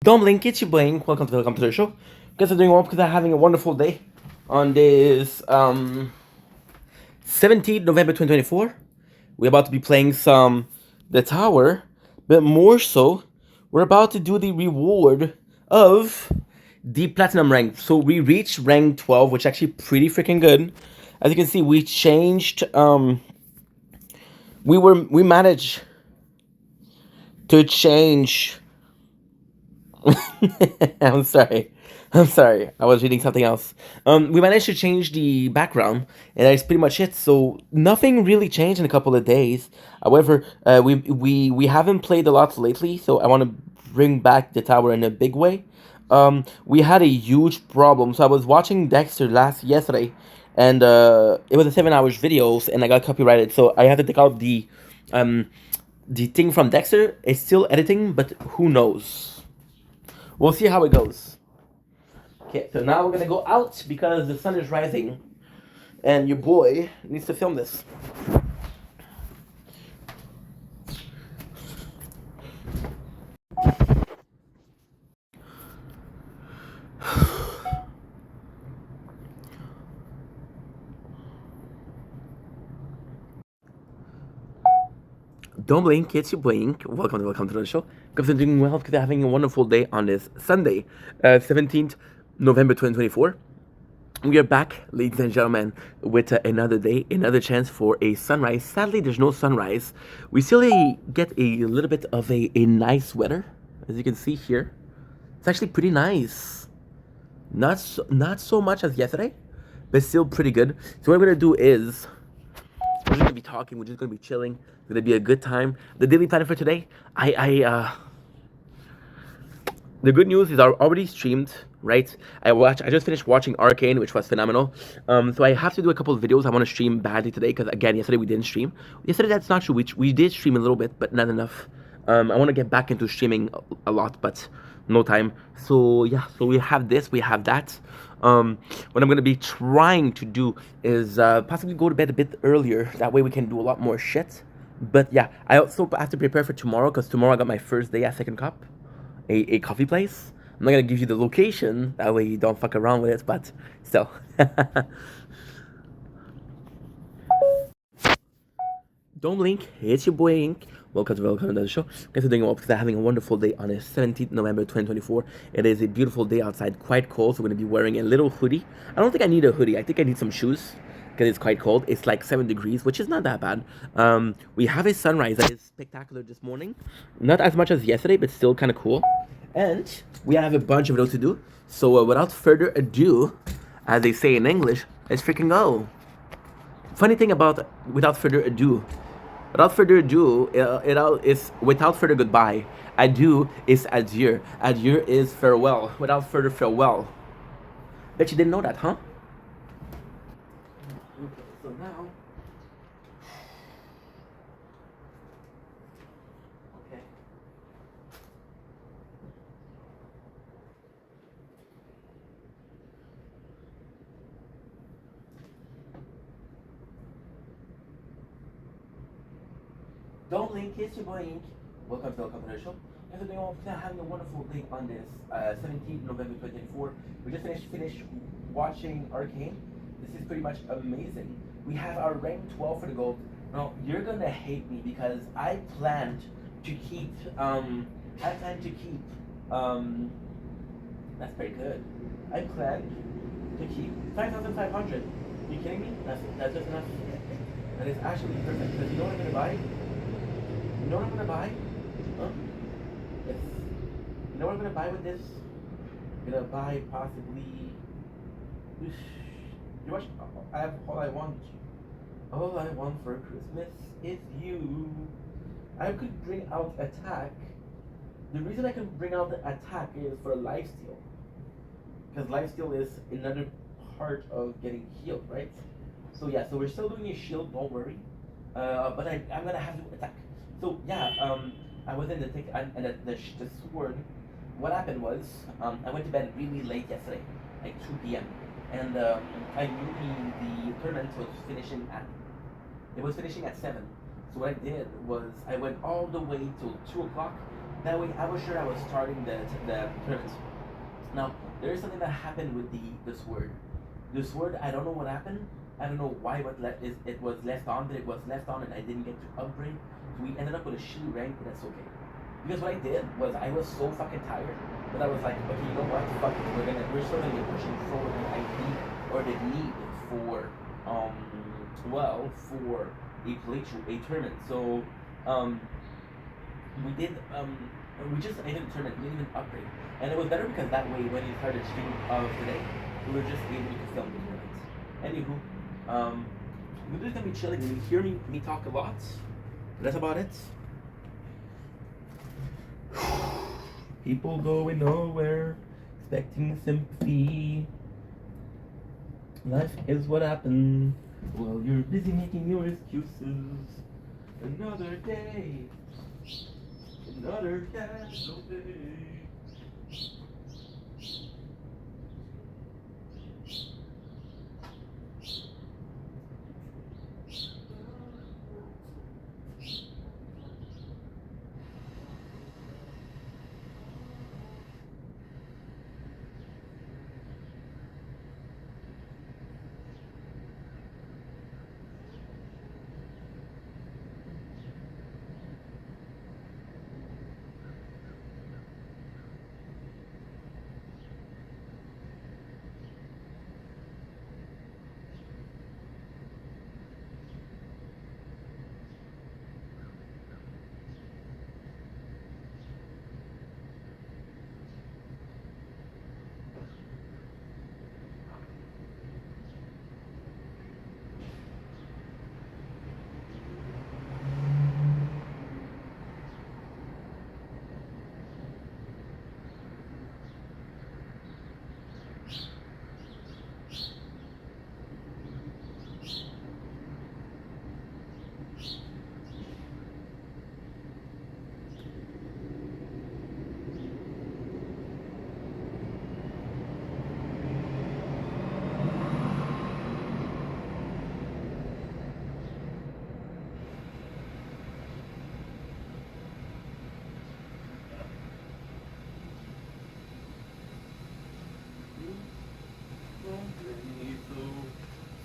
Don't blink, it's your Blink. Welcome to the show. Guys are doing well because I'm having a wonderful day on this 17th November 2024. We're about to be playing some The Tower, but more so, we're about to do the reward of the platinum rank. So we reached rank 12, which is actually pretty freaking good. As you can see, we changed we managed to change. I'm sorry. I'm sorry. I was reading something else. We managed to change the background, and that's pretty much it. So nothing really changed in a couple of days. However, we haven't played a lot lately, so I want to bring back the tower in a big way. We had a huge problem. So I was watching Dexter yesterday, and it was a 7 hours videos, and I got copyrighted. So I had to take out the thing from Dexter. It's still editing, but who knows? We'll see how it goes. Okay, so now we're gonna go out because the sun is rising, and your boy needs to film this. Don't blink, it's your Blink. Welcome to the show. Because I'm doing well, because I'm having a wonderful day on this Sunday, 17th November 2024. We are back, ladies and gentlemen, with another day, another chance for a sunrise. Sadly, there's no sunrise. We still get a little bit of a nice weather, as you can see here. It's actually pretty nice. Not so much as yesterday, but still pretty good. So what we're gonna do is we're just gonna be talking. We're just gonna be chilling. It's gonna be a good time. The daily plan for today, the good news is I already streamed, right? I just finished watching Arcane, which was phenomenal. So I have to do a couple of videos. I want to stream badly today because again, yesterday we didn't stream. Yesterday that's not true. We did stream a little bit, but not enough. I want to get back into streaming a lot, but no time. So yeah, so we have this, we have that. What I'm gonna be trying to do is possibly go to bed a bit earlier. That way we can do a lot more shit. But yeah, I also have to prepare for tomorrow because tomorrow I got my first day at Second Cup, a coffee place. I'm not gonna give you the location, that way you don't fuck around with it, but still. Don't blink, it's your boy Ink. Welcome to the show. Guys are doing well because I'm having a wonderful day on the 17th November 2024. It is a beautiful day outside, quite cold, so we're gonna be wearing a little hoodie. I don't think I need a hoodie, I think I need some shoes because it's quite cold. It's like 7 degrees, which is not that bad. We have a sunrise that is spectacular this morning. Not as much as yesterday, but still kind of cool. And we have a bunch of videos to do. So without further ado, as they say in English, let's freaking go. Funny thing about without further ado, is without further goodbye. Adieu is adieu. Adieu is farewell. Without further farewell. Bet you didn't know that, huh? Okay, so now. Okay. Don't blink, it's your boy Ink. Welcome to the show. And today we're having a wonderful day on this 17th November 2024. We just finished watching Arcane. This is pretty much amazing. We have our rank 12 for the gold. Now you're gonna hate me because I planned to keep that's pretty good. I planned to keep 5,500. Are you kidding me? That's just enough. That is actually perfect because you know what I'm gonna buy? You know what I'm gonna buy? Huh? Yes. You know what I'm gonna buy with this? I'm gonna buy possibly. You watch. I have all I want. All I want for Christmas is you. I could bring out attack. The reason I can bring out the attack is for lifesteal. Because lifesteal is another part of getting healed, right? So yeah, so we're still doing a shield, don't worry. But I'm gonna have to attack. So yeah, I was in the thick and the sword. What happened was I went to bed really late yesterday, like 2 p.m. And I knew the tournament was finishing at 7. So what I did was I went all the way till 2 o'clock, That way, I was sure I was starting the tournament. Now, there is something that happened with the sword. The sword, I don't know what happened. I don't know why it was left on, but it was left on and I didn't get to upgrade. So we ended up with a shitty rank, but that's okay. Because what I did was I was so fucking tired that I was like, okay, you know what? Fuck it. We're still gonna be pushing forward the ID or the need for for a playthrough, a tournament. So um we did we just ended the tournament, we didn't even upgrade. And it was better because that way when you started streaming of today, we were just able to film the tournament. Anywho, we're just gonna be chilling and you hear me talk a lot. That's about it. People going nowhere, expecting sympathy. Life is what happened while you're busy making your excuses. Another day, another casual day.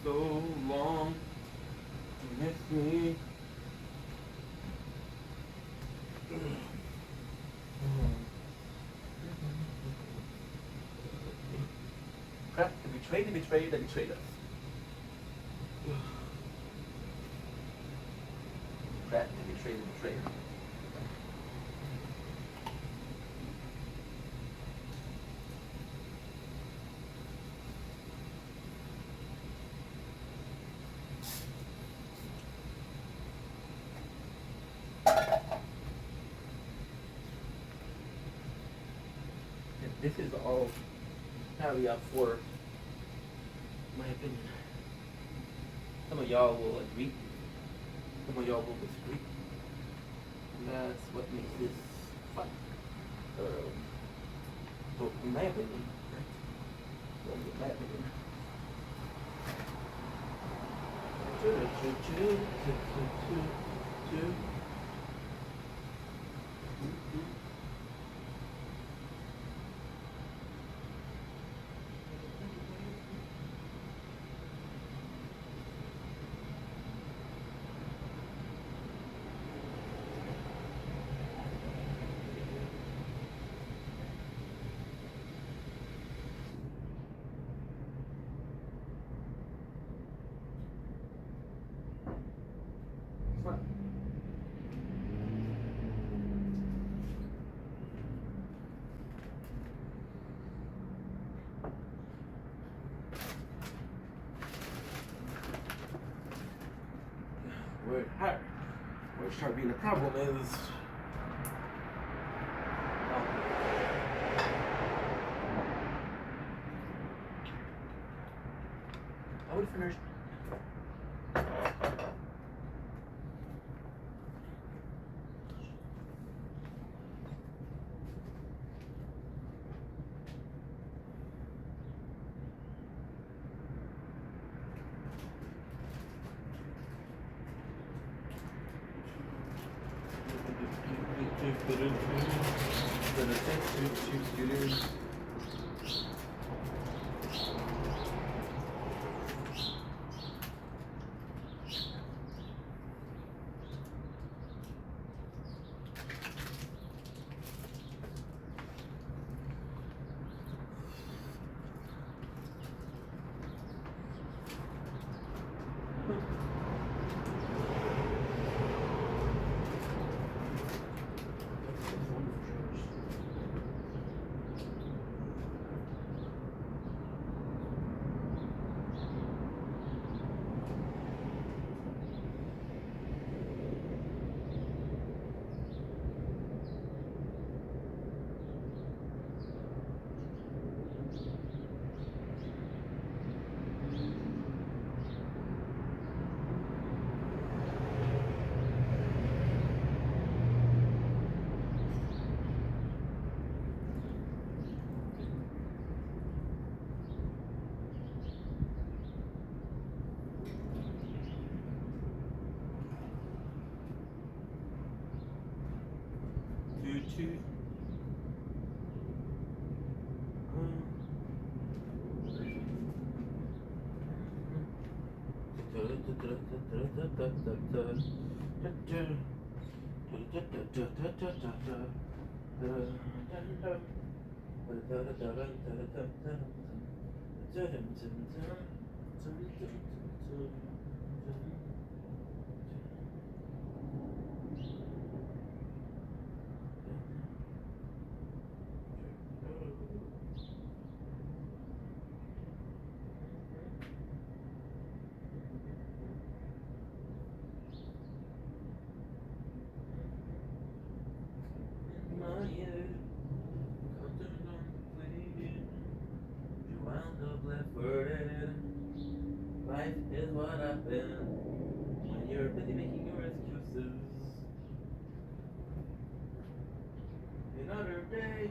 So long, you miss me. Crap, the betrayed, they betrayed us. Crap, the betrayed. This is all caveat for my opinion. Some of y'all will agree, some of y'all will disagree. And that's what makes this fun. So in my opinion, right? So in my opinion. Where start being the problem is I would finish. Toot. Life is what happens when you're busy making your excuses. Another day.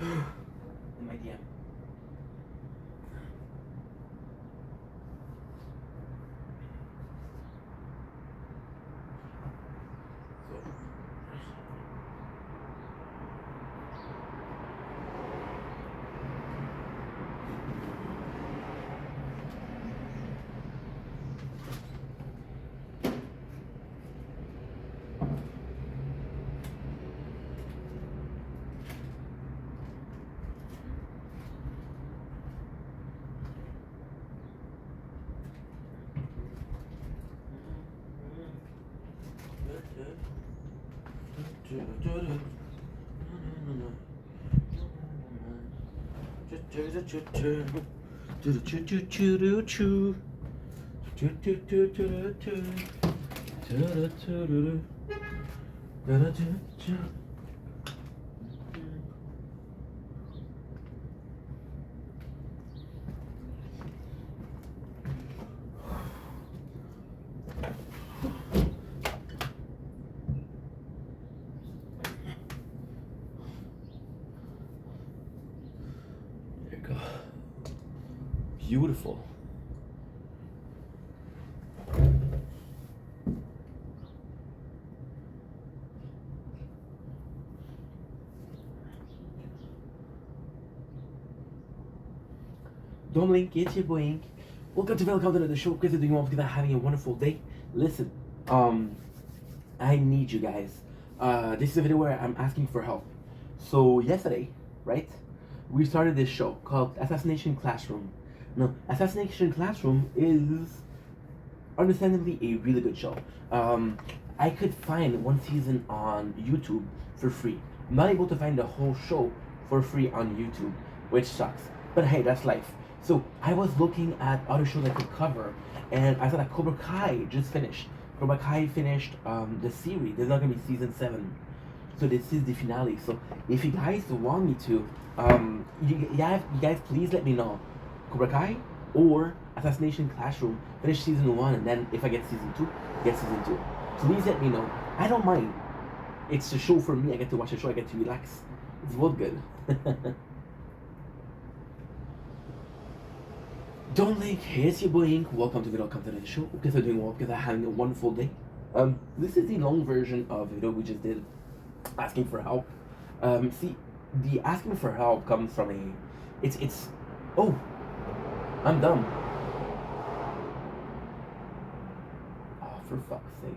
In my DM. beautiful. Don't blink, it's your boy Ink. Welcome to the show. Because you're doing well, because I'm having a wonderful day. Listen, I need you guys. This is a video where I'm asking for help. So yesterday, right, we started this show called Assassination Classroom. Now, Assassination Classroom is understandably a really good show. I could find one season on YouTube for free. I'm not able to find the whole show for free on YouTube, which sucks. But hey, that's life. So I was looking at other shows I could cover, and I saw that Cobra Kai just finished. Cobra Kai finished the series. There's not gonna be season 7, so this is the finale. So if you guys want me to, you guys please let me know. Cobra Kai or Assassination Classroom, finish season 1, and then if I get season 2, get season 2. Please let me know. I don't mind. It's a show for me. I get to watch a show. I get to relax. It's both good. Don't blink, it's your boy Ink. Welcome to the show. Because I'm doing well, because I'm having a wonderful day. This is the long version of the video we just did, asking for help. See, the asking for help comes from oh, I'm dumb. Oh, for fuck's sakes.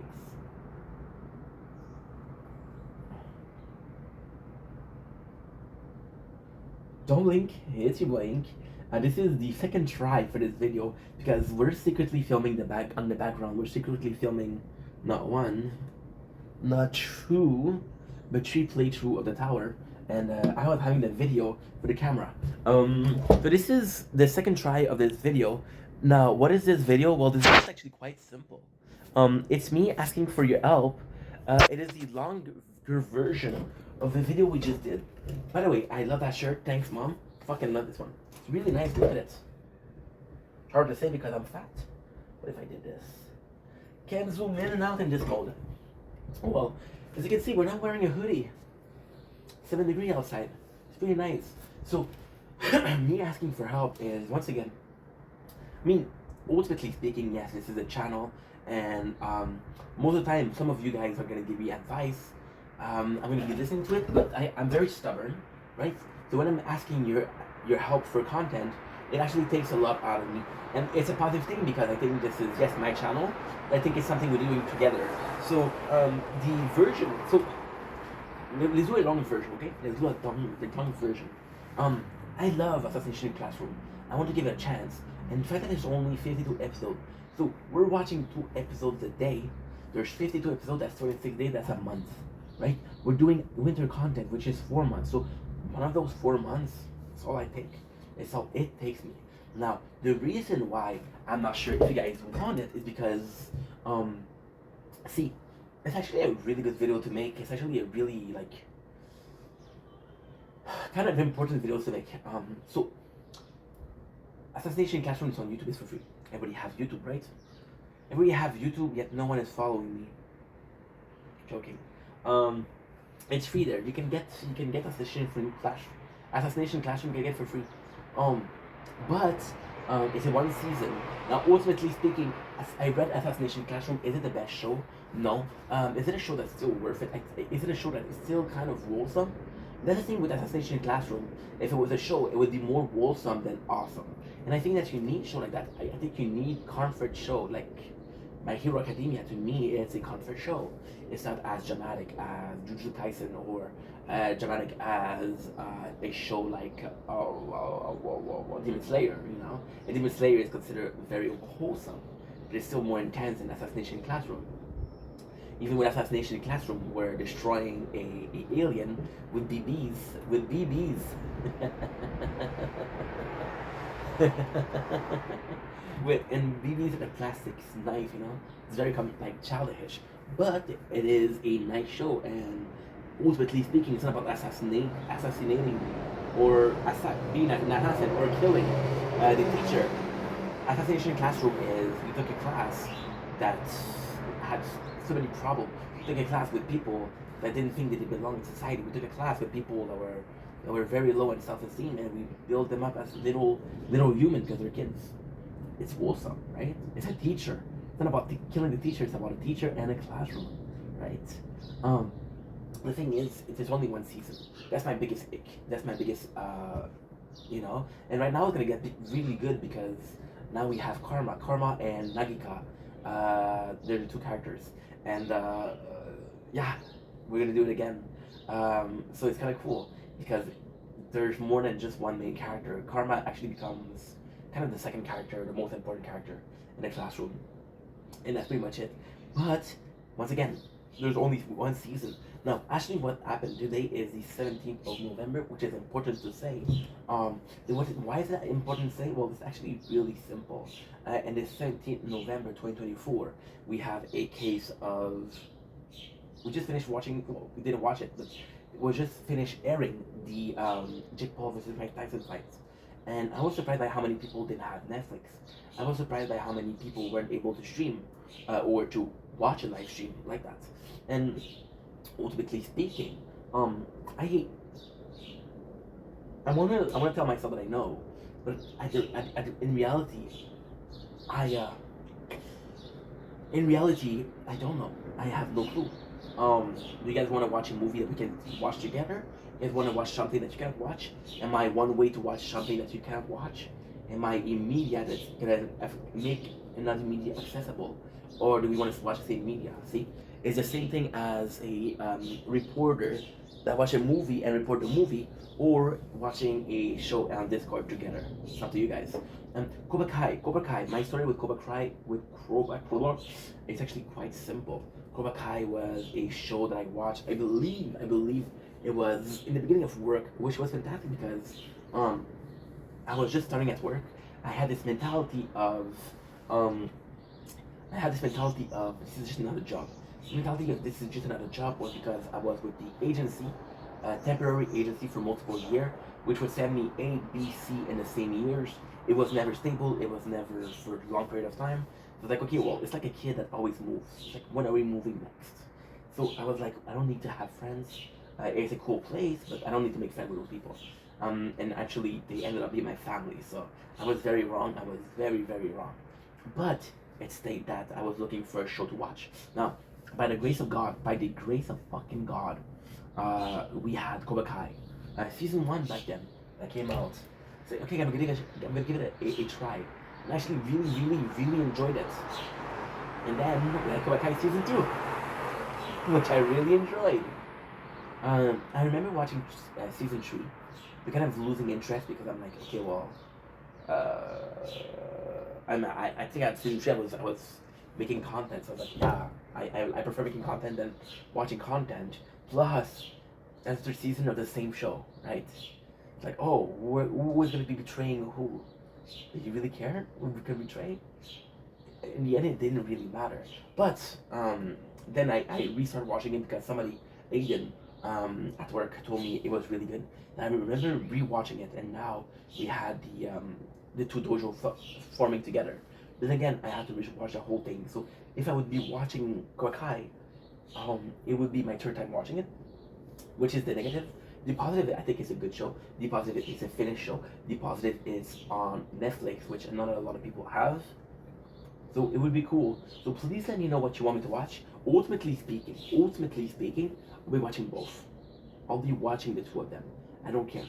Don't blink, it's your boy Ink. This is the second try for this video because we're secretly filming the background. We're secretly filming not 1, not 2, but 3 playthrough of the tower. And I was having the video for the camera. So this is the second try of this video. Now, what is this video? Well, this is actually quite simple. It's me asking for your help. It is the longer version of the video we just did. By the way, I love that shirt. Thanks, Mom. Fucking love this one. It's really nice. Look at it. Hard to say because I'm fat. What if I did this? Can't zoom in and out in this mode. Oh well. As you can see, we're not wearing a hoodie. 7 degrees outside. It's pretty nice. So, me asking for help is, once again, I mean, ultimately speaking, yes, this is a channel, and most of the time, some of you guys are going to give me advice. I'm going to be listening to it, but I'm very stubborn, right? So when I'm asking your help for content, it actually takes a lot out of me. And it's a positive thing because I think this is, yes, my channel. I think it's something we're doing together. So the version, so let's do a long version, okay? Let's do the long version. I love Assassination Classroom. I want to give it a chance. And the fact that there's only 52 episodes, so we're watching 2 episodes a day. There's 52 episodes, that's 26 days, that's a month, right? We're doing winter content, which is 4 months. So one of those 4 months, that's all I take. It's all it takes me. Now, the reason why I'm not sure if you guys want it is because, see, it's actually a really good video to make. It's actually a really, like, kind of important video to make. So, Assassination Classroom is on YouTube, it's for free. Everybody has YouTube, right? Everybody has YouTube, yet no one is following me. Joking. It's free there. You can get Assassination Classroom you can get for free. But it's a 1 season. Now, ultimately speaking, as I read Assassination Classroom, is it the best show? No. Is it a show that's still worth it? Is it a show that is still kind of wholesome? That's the thing with Assassination Classroom. If it was a show, it would be more wholesome than awesome. And I think that you need a show like that. I think you need comfort show like My Hero Academia. To me, it's a comfort show. It's not as dramatic as Jujutsu Kaisen or dramatic as a show like Demon Slayer, you know? And Demon Slayer is considered very wholesome, but it's still more intense than Assassination Classroom. Even with Assassination Classroom, we're destroying a alien with BBs. And BBs are the plastic knife, you know? It's very like childish. But it is a nice show, and ultimately speaking, it's not about assassinating or being an assassin or killing the teacher. Assassination Classroom is, you took a class that had so many problems. We took a class with people that didn't think that they belonged in society. We took a class with people that were that were very low in self-esteem, and we build them up as little humans because they're kids. It's awesome, right? It's a teacher. It's not about killing the teacher. It's about a teacher and a classroom, right? Um, the thing is, there's only one season. That's my biggest ick. That's my biggest, And right now it's gonna get really good because now we have Karma and Nagika. They're the two characters, and yeah, we're gonna do it again. So it's kind of cool because there's more than just one main character. Karma actually becomes kind of the second character, the most important character in the classroom, and that's pretty much it. But once again, there's only one season. Now, actually, what happened today is the 17th of November, which is important to say. Why is that important to say? Well, it's actually really simple. And the 17th November 2024, we have a case of. We just finished watching. Well, we didn't watch it, but we just finished airing the Jake Paul versus Mike Tyson fights. And I was surprised by how many people didn't have Netflix. I was surprised by how many people weren't able to stream or to watch a live stream like that. And ultimately speaking, I wanna tell myself that I know, but in reality, I I don't know. I have no clue. Do you guys want to watch a movie that we can watch together? You guys want to watch something that you can't watch? Am I one way to watch something that you can't watch? Am I a media that's gonna make another media accessible, or do we want to watch the same media? See, it's the same thing as a reporter that watch a movie and report the movie, or watching a show on Discord together. It's up to you guys. Cobra Kai. My story with Cobra Kai, it's actually quite simple. Cobra Kai was a show that I watched. I believe it was in the beginning of work, which was fantastic because I was just starting at work. I had this mentality of um, this is just another job. The mentality of this is just another job was because I was with the agency, temporary agency for multiple years, which would send me A, B, C in the same years. It was never stable. It was never for a long period of time. So I was like, okay, well, it's like a kid that always moves. It's like, when are we moving next? So I was like, I don't need to have friends. It's a cool place, but I don't need to make friends with those people. And actually, they ended up being my family. So I was very wrong. I was very, very wrong. But it stayed that I was looking for a show to watch. Now, by the grace of God, by the grace of fucking God, we had Cobra Kai. Season 1 back then that came out. So, okay, I'm gonna give it a try. And I actually really, really, really enjoyed it. And then we had Cobra Kai Season 2, which I really enjoyed. I remember watching Season 3. We're kind of losing interest because I'm like, okay, well, I think at Season 3 I was making content, so I was like, yeah, I prefer making content than watching content. Plus, that's the season of the same show, right? It's like, oh, who is going to be betraying who? Did you really care who we could betray? In the end, it didn't really matter. But then I restarted watching it because somebody, Aiden, at work told me it was really good. And I remember rewatching it, and now we had the two dojo forming together. Then again, I had to watch the whole thing. So if I would be watching Cobra it would be my third time watching it, which is the negative. The positive, I think, is a good show. The positive is a finished show. The positive is on Netflix, which not a lot of people have. So it would be cool. So please let me know what you want me to watch. Ultimately speaking, I'll be watching both. I'll be watching the two of them. I don't care.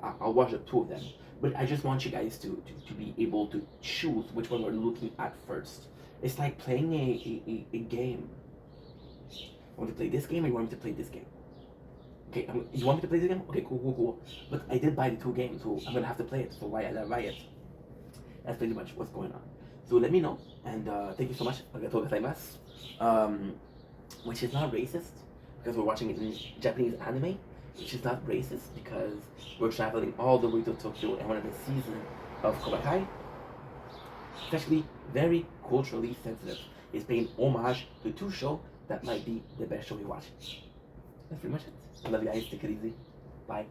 I'll watch the two of them. But I just want you guys to be able to choose which one we're looking at first. It's like playing a game. I want to play this game or you want me to play this game? Okay, you want me to play this game? Okay, cool. But I did buy the two games, so I'm gonna have to play it. So why I buy it? That's pretty much what's going on. So let me know, and thank you so much. Arigatou gozaimasu. Which is not racist, because we're watching it in Japanese anime, which is not racist because we're traveling all the way to Tokyo and one of the seasons of Cobra Kai. It's actually very culturally sensitive. It's paying homage to two shows that might be the best show we watch. That's pretty much it. I love you guys. Take it easy. Bye.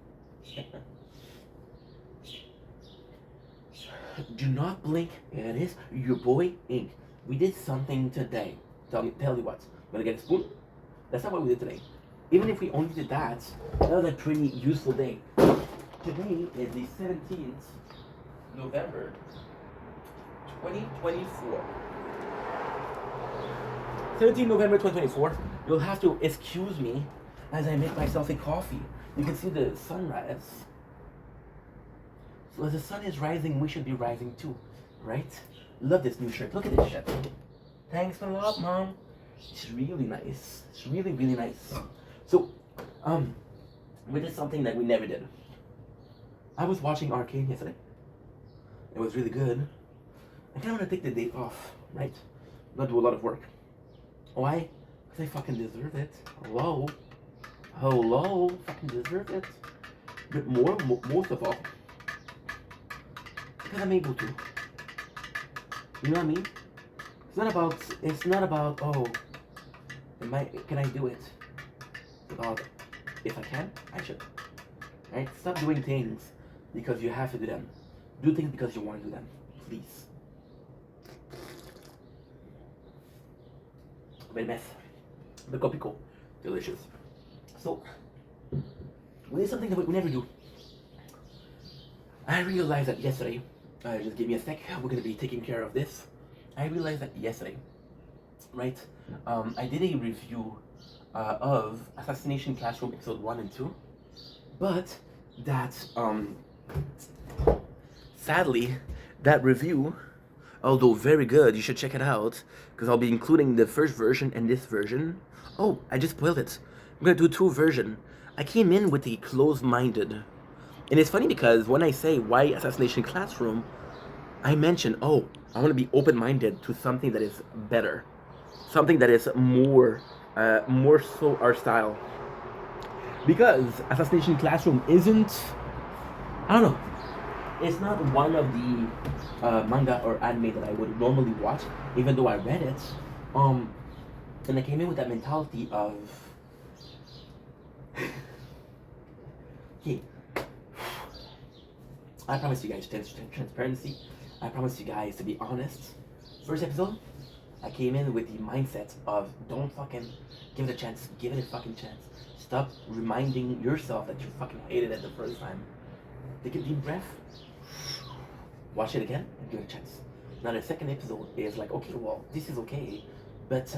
Do not blink. It is your boy Ink. We did something today. Tell you what. I'm gonna get a spoon. That's not what we did today. even if we only did that, that was a pretty useful day. Today is the 17th November 2024. 17th November 2024. You'll have to excuse me as I make myself a coffee. You can see the sunrise. So as the sun is rising, we should be rising too, right? Love this new shirt. Look at this shit. Thanks a lot, Mom. It's really nice. It's really, really nice. So, we did something that we never did. I was watching Arcane yesterday. It was really good. I kind of want to take the day off, right? Not do a lot of work. Why? Because I fucking deserve it. Hello? Hello? Fucking deserve it. But most of all, because I'm able to. You know what I mean? It's not about, oh, can I do it? It's about, if I can, I should. Right? Stop doing things because you have to do them. Do things because you want to do them. Please. Bel mess. The copico. Delicious. So, we did something that we never do. I realized that yesterday, just give me a sec, we're going to be taking care of this. I realized that yesterday, right, I did a review of Assassination Classroom episode 1 and 2, but that, sadly, that review, although very good, you should check it out, because I'll be including the first version and this version. Oh, I just spoiled it. I'm going to do 2 versions. I came in with the closed-minded. And it's funny because when I say why Assassination Classroom, I mention, oh, I want to be open-minded to something that is better. Something that is more so our style. Because Assassination Classroom isn't, I don't know, it's not one of the manga or anime that I would normally watch, even though I read it. And I came in with that mentality of, okay, I promise you guys transparency. I promise you guys to be honest. First episode, I came in with the mindset of don't fucking give it a chance. Give it a fucking chance. Stop reminding yourself that you fucking hated it the first time. Take a deep breath. Watch it again and give it a chance. Now the second episode is like, okay, well, this is okay. But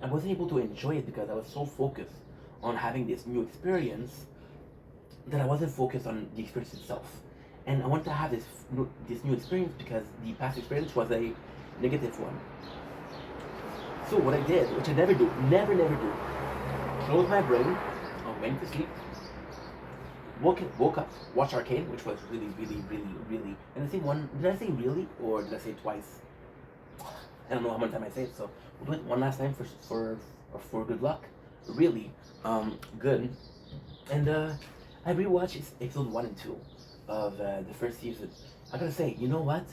I wasn't able to enjoy it because I was so focused on having this new experience that I wasn't focused on the experience itself. And I wanted to have this new experience because the past experience was a negative one. So what I did, which I never do, never do, closed my brain, I went to sleep, woke up, watched Arcane, which was really, and I say one, did I say really, or did I say it twice? I don't know how many times I say it, so we'll do it one last time for good luck. Really, good. And I rewatched episode 1 and 2 of the first season. I gotta say, you know what?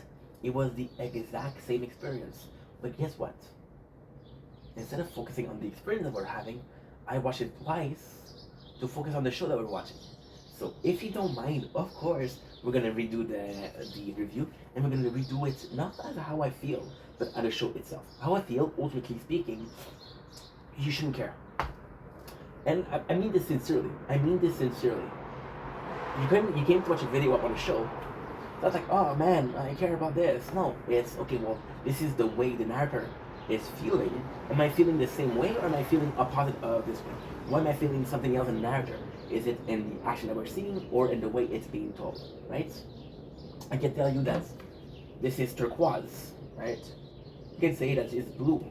It was the exact same experience. But guess what? Instead of focusing on the experience that we're having, I watched it twice to focus on the show that we're watching. So if you don't mind, of course, we're gonna redo the review, and we're gonna redo it not as how I feel, but at the show itself. How I feel, ultimately speaking, you shouldn't care. And I mean this sincerely. You came to watch a video up on a show. So I was like, oh man, I care about this. No, it's okay. Well, this is the way the narrator is feeling. Am I feeling the same way, or am I feeling opposite of this way? Why am I feeling something else in the narrator? Is it in the action that we're seeing, or in the way it's being told? Right? I can tell you that this is turquoise, right? You can say that it's blue.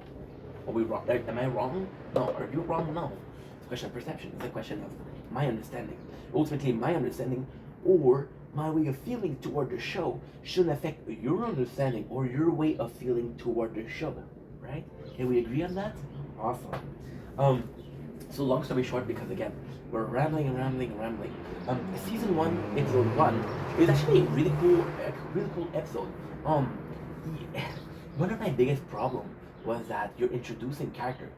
Are we wrong? Am I wrong? No. Are you wrong? No. It's a question of perception. It's a question of my understanding. Ultimately, my understanding or my way of feeling toward the show shouldn't affect your understanding or your way of feeling toward the show, right? Can we agree on that? Awesome. So long story short, because again, we're rambling. Season 1, episode 1 is actually a really cool episode. One of my biggest problems was that you're introducing character.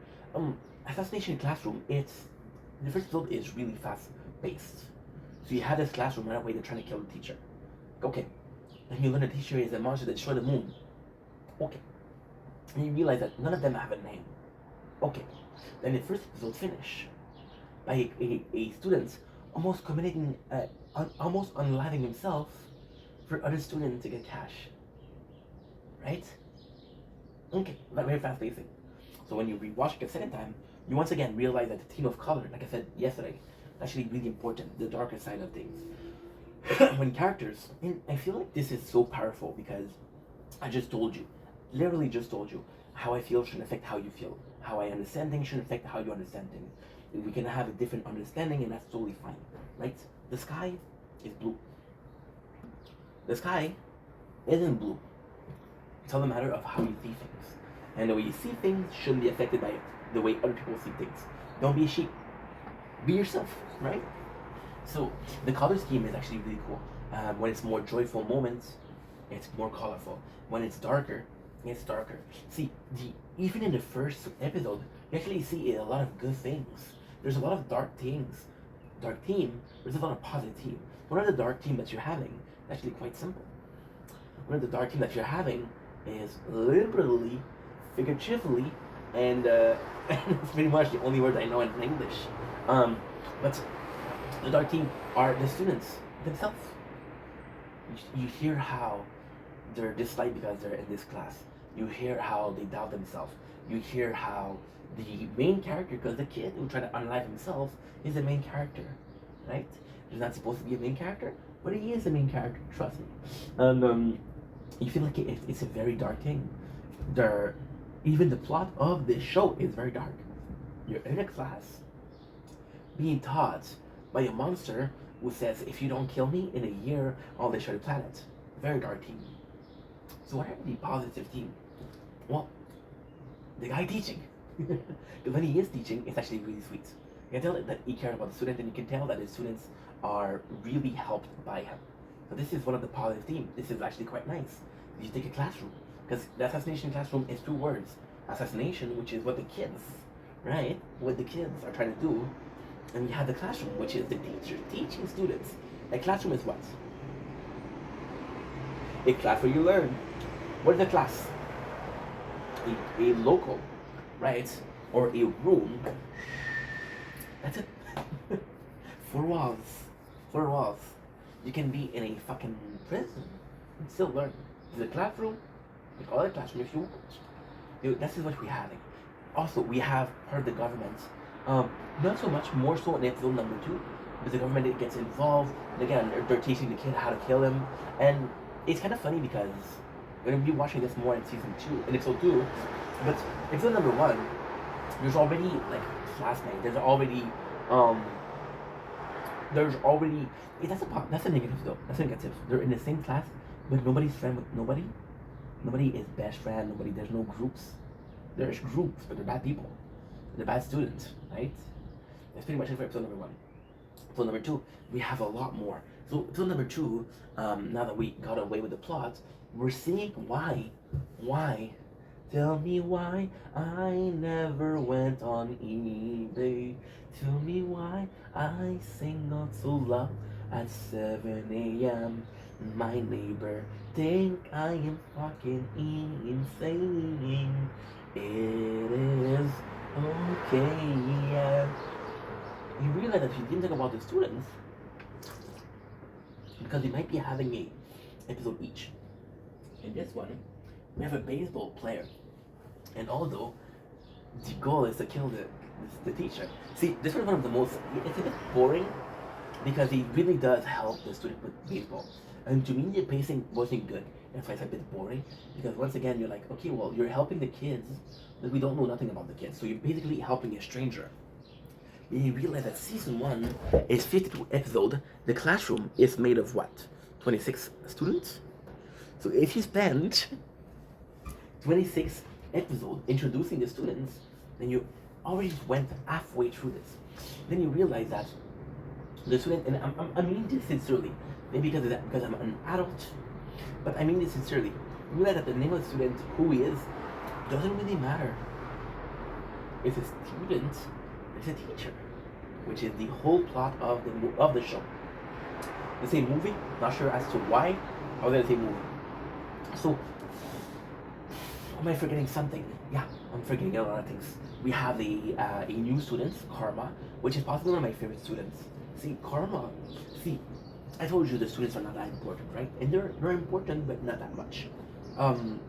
Assassination Classroom, the first episode is really fast paced. So you have this classroom right away, they're trying to kill the teacher. Okay. And you learn the teacher is a monster that destroyed the moon. Okay. And you realize that none of them have a name. Okay. Then the first episode finish. by a student almost committing, almost unaliving himself for other students to get cash, right? Okay, very fast pacing. So when you rewatch it a second time, you once again realize that the theme of color, like I said yesterday, is actually really important, the darker side of things. When characters, and I feel like this is so powerful because I just told you, literally just told you, how I feel shouldn't affect how you feel. How I understand things shouldn't affect how you understand things. We can have a different understanding and that's totally fine, right? The sky is blue. The sky isn't blue. It's all a matter of how you see things. And the way you see things shouldn't be affected by the way other people see things. Don't be a sheep. Be yourself, right? So the color scheme is actually really cool. When it's more joyful moments, it's more colorful. When it's darker, it's darker. See, even in the first episode, you actually see a lot of good things. There's a lot of dark things. Dark theme, there's a lot of positive theme. One of the dark theme that you're having is actually quite simple. One of the dark theme that you're having is liberally, figuratively, and it's pretty much the only word I know in English. But the dark theme are the students themselves. You hear how they're disliked because they're in this class. You hear how they doubt themselves. You hear how the main character, because the kid who tried to unalive himself is the main character, right? He's not supposed to be a main character, but he is the main character, trust me. And you feel like it's a very dark thing. Even the plot of this show is very dark. You're in a class being taught by a monster who says, if you don't kill me in a year, I'll destroy the planet. Very dark theme. So what are the positive theme? Well, the guy teaching. Because when he is teaching, it's actually really sweet. You can tell that he cares about the student, and you can tell that the students are really helped by him. So this is one of the positive themes. This is actually quite nice. You take a classroom, because the assassination classroom is 2 words. Assassination, which is what the kids, right? What the kids are trying to do. And you have the classroom, which is the teacher teaching students. A classroom is what? A class where you learn. What is a class? A local, right? Or a room. That's it. 4 walls. 4 walls. You can be in a fucking prison and still learn. It's a classroom. We call it a classroom if you want. This is what we're having. Also, we have part of the government. Not so much, more so in episode number 2, but the government gets involved, and again, they're teaching the kid how to kill him, and it's kind of funny because we're going to be watching this more in episode 2, but episode number 1, there's already, like, classmates, that's a negative though, that's a negative. They're in the same class, but nobody's friend with nobody. Nobody is best friend, there's no groups. There's groups, but they're bad people. They're bad students, right? That's pretty much it for episode number 1. Episode number 2, we have a lot more. So episode number 2, now that we got away with the plot, we're seeing why, tell me why I never went on eBay. Tell me why I sing out so loud at 7 a.m. My neighbor think I am fucking insane. It is okay, yeah. You realize that you didn't talk about the students because they might be having a episode each. In this one, we have a baseball player, and although the goal is to kill the teacher, see, this was one of the most. It's a bit boring because he really does help the student with baseball, and to me the pacing wasn't good. That's why it's a bit boring because once again you're like, okay, well you're helping the kids, but we don't know nothing about the kids, so you're basically helping a stranger. Then you realize that season 1 is 52 episodes. The classroom is made of what? 26 students? So if you spend 26 episodes introducing the students, then you already went halfway through this. Then you realize that the student, and I mean this sincerely, maybe because I'm an adult, but I mean this sincerely. You realize that the name of the student, who he is, doesn't really matter. It's a student, it's a teacher, which is the whole plot of the show. The same movie, not sure as to why I was in the same movie. So, am I forgetting something? Yeah, I'm forgetting a lot of things. We have a new student, Karma, which is possibly one of my favorite students. See, Karma, see, I told you the students are not that important, right? And they're important, but not that much. Um,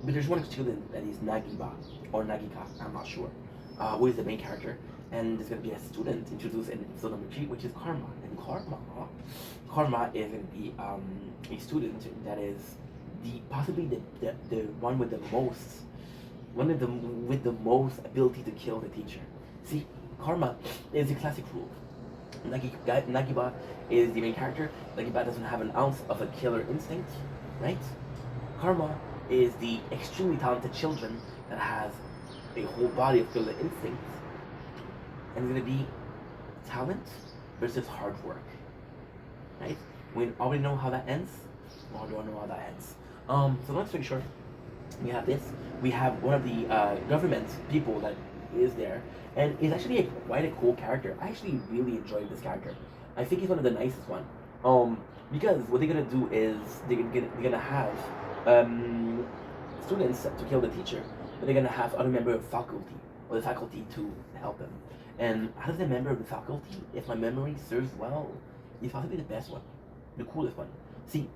but there's one student that is Nagiba or Nagika, I'm not sure, who is the main character, and there's gonna be a student introduced in episode number 3, which is Karma. And Karma is gonna be a student that is possibly the one with the most ability to kill the teacher. See, Karma is the classic rule. Nagiba is the main character. Nagiba doesn't have an ounce of a killer instinct, right? Karma is the extremely talented children that has a whole body of killer instincts, and it's gonna be talent versus hard work, right? We already know how that ends. Well, I don't know how that ends. So long story short, we have this. We have one of the government people that is there, and is actually quite a cool character. I actually really enjoyed this character. I think he's one of the nicest one. Because what they're gonna do is they're gonna have students to kill the teacher, but they're gonna have other member of faculty or the faculty to help them. And as a member of the faculty, if my memory serves well, he's possibly the best one, the coolest one. See,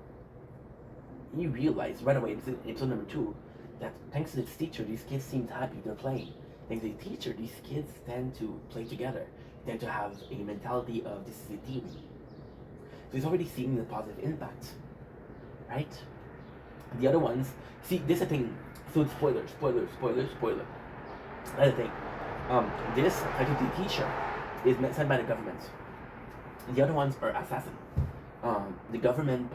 you realize right away in episode number 2 that thanks to this teacher, these kids seem happy, they're playing. Thanks to the teacher, these kids tend to play together, tend to have a mentality of this is a team. So he's already seeing the positive impact, right? The other ones, see, this is a thing. So spoiler. Another thing. This faculty teacher is sent by the government. The other ones are assassin. The government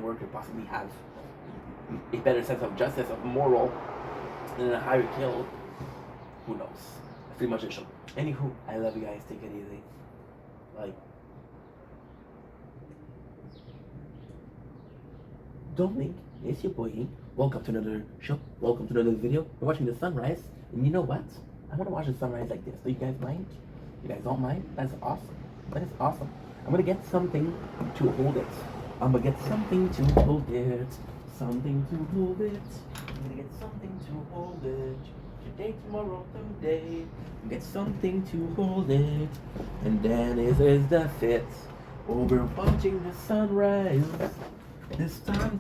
worker possibly have a better sense of justice, of moral, than a higher kill. Who knows? That's pretty much the show. Anywho, I love you guys. Take it easy. Like, don't blink. It's your boy Ink. Welcome to another show. Welcome to another video. We're watching the sunrise. And you know what? I want to watch the sunrise like this. Do you guys mind? You guys don't mind? That's awesome. That is awesome. I'm gonna get something to hold it. I'm gonna get something to hold it. Something to hold it. I'm gonna get something to hold it. Today, tomorrow, someday. Get something to hold it. And then is the fit. Over watching the sunrise. This time.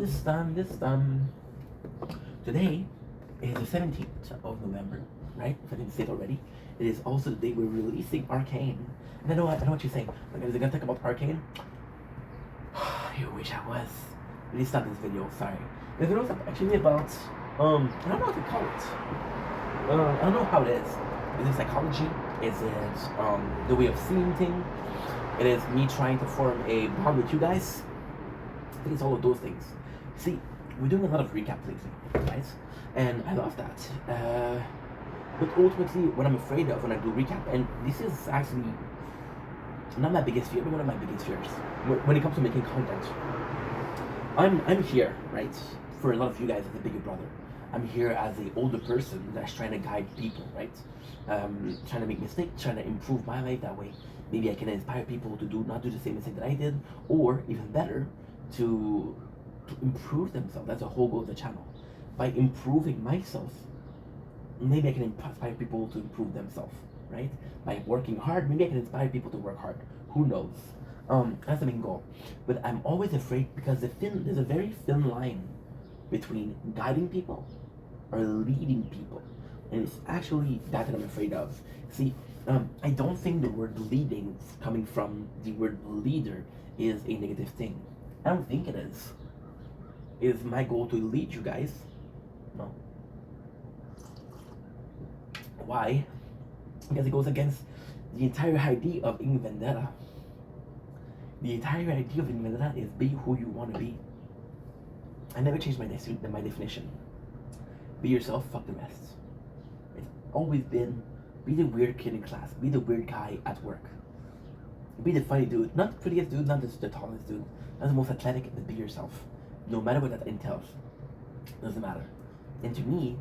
Today is the 17th of November, right? If I didn't say it already. It is also the day we're releasing Arcane. And I know what you're saying. Like, is it gonna talk about Arcane? You wish I was. Let me stop this video, sorry. This video is actually about, I don't know what to call it. I don't know how it is. Is it psychology? Is it the way of seeing things? It is me trying to form a bond with you guys. I think it's all of those things. See, we're doing a lot of recap lately, right? And I love that. But ultimately, what I'm afraid of when I do recap, and this is actually not my biggest fear, but one of my biggest fears when it comes to making content. I'm here, right, for a lot of you guys as a bigger brother. I'm here as an older person that's trying to guide people, right? Trying to make mistakes, trying to improve my life that way. Maybe I can inspire people to not do the same mistake that I did, or even better, to improve themselves. That's the whole goal of the channel. By improving myself, maybe I can inspire people to improve themselves, right? By working hard, maybe I can inspire people to work hard. Who knows? That's the main goal. But I'm always afraid because there's a very thin line between guiding people or leading people. And it's actually that I'm afraid of. See, I don't think the word leading coming from the word leader is a negative thing. I don't think it is. Is my goal to lead you guys? No. Why? Because it goes against the entire idea of Ink Vendetta. The entire idea of Ink Vendetta is be who you want to be. I never changed my definition. Be yourself, fuck the rest. It's always been be the weird kid in class, be the weird guy at work. Be the funny dude, not the prettiest dude, not the tallest dude, not the most athletic, but be yourself. No matter what that entails. Doesn't matter. And to me,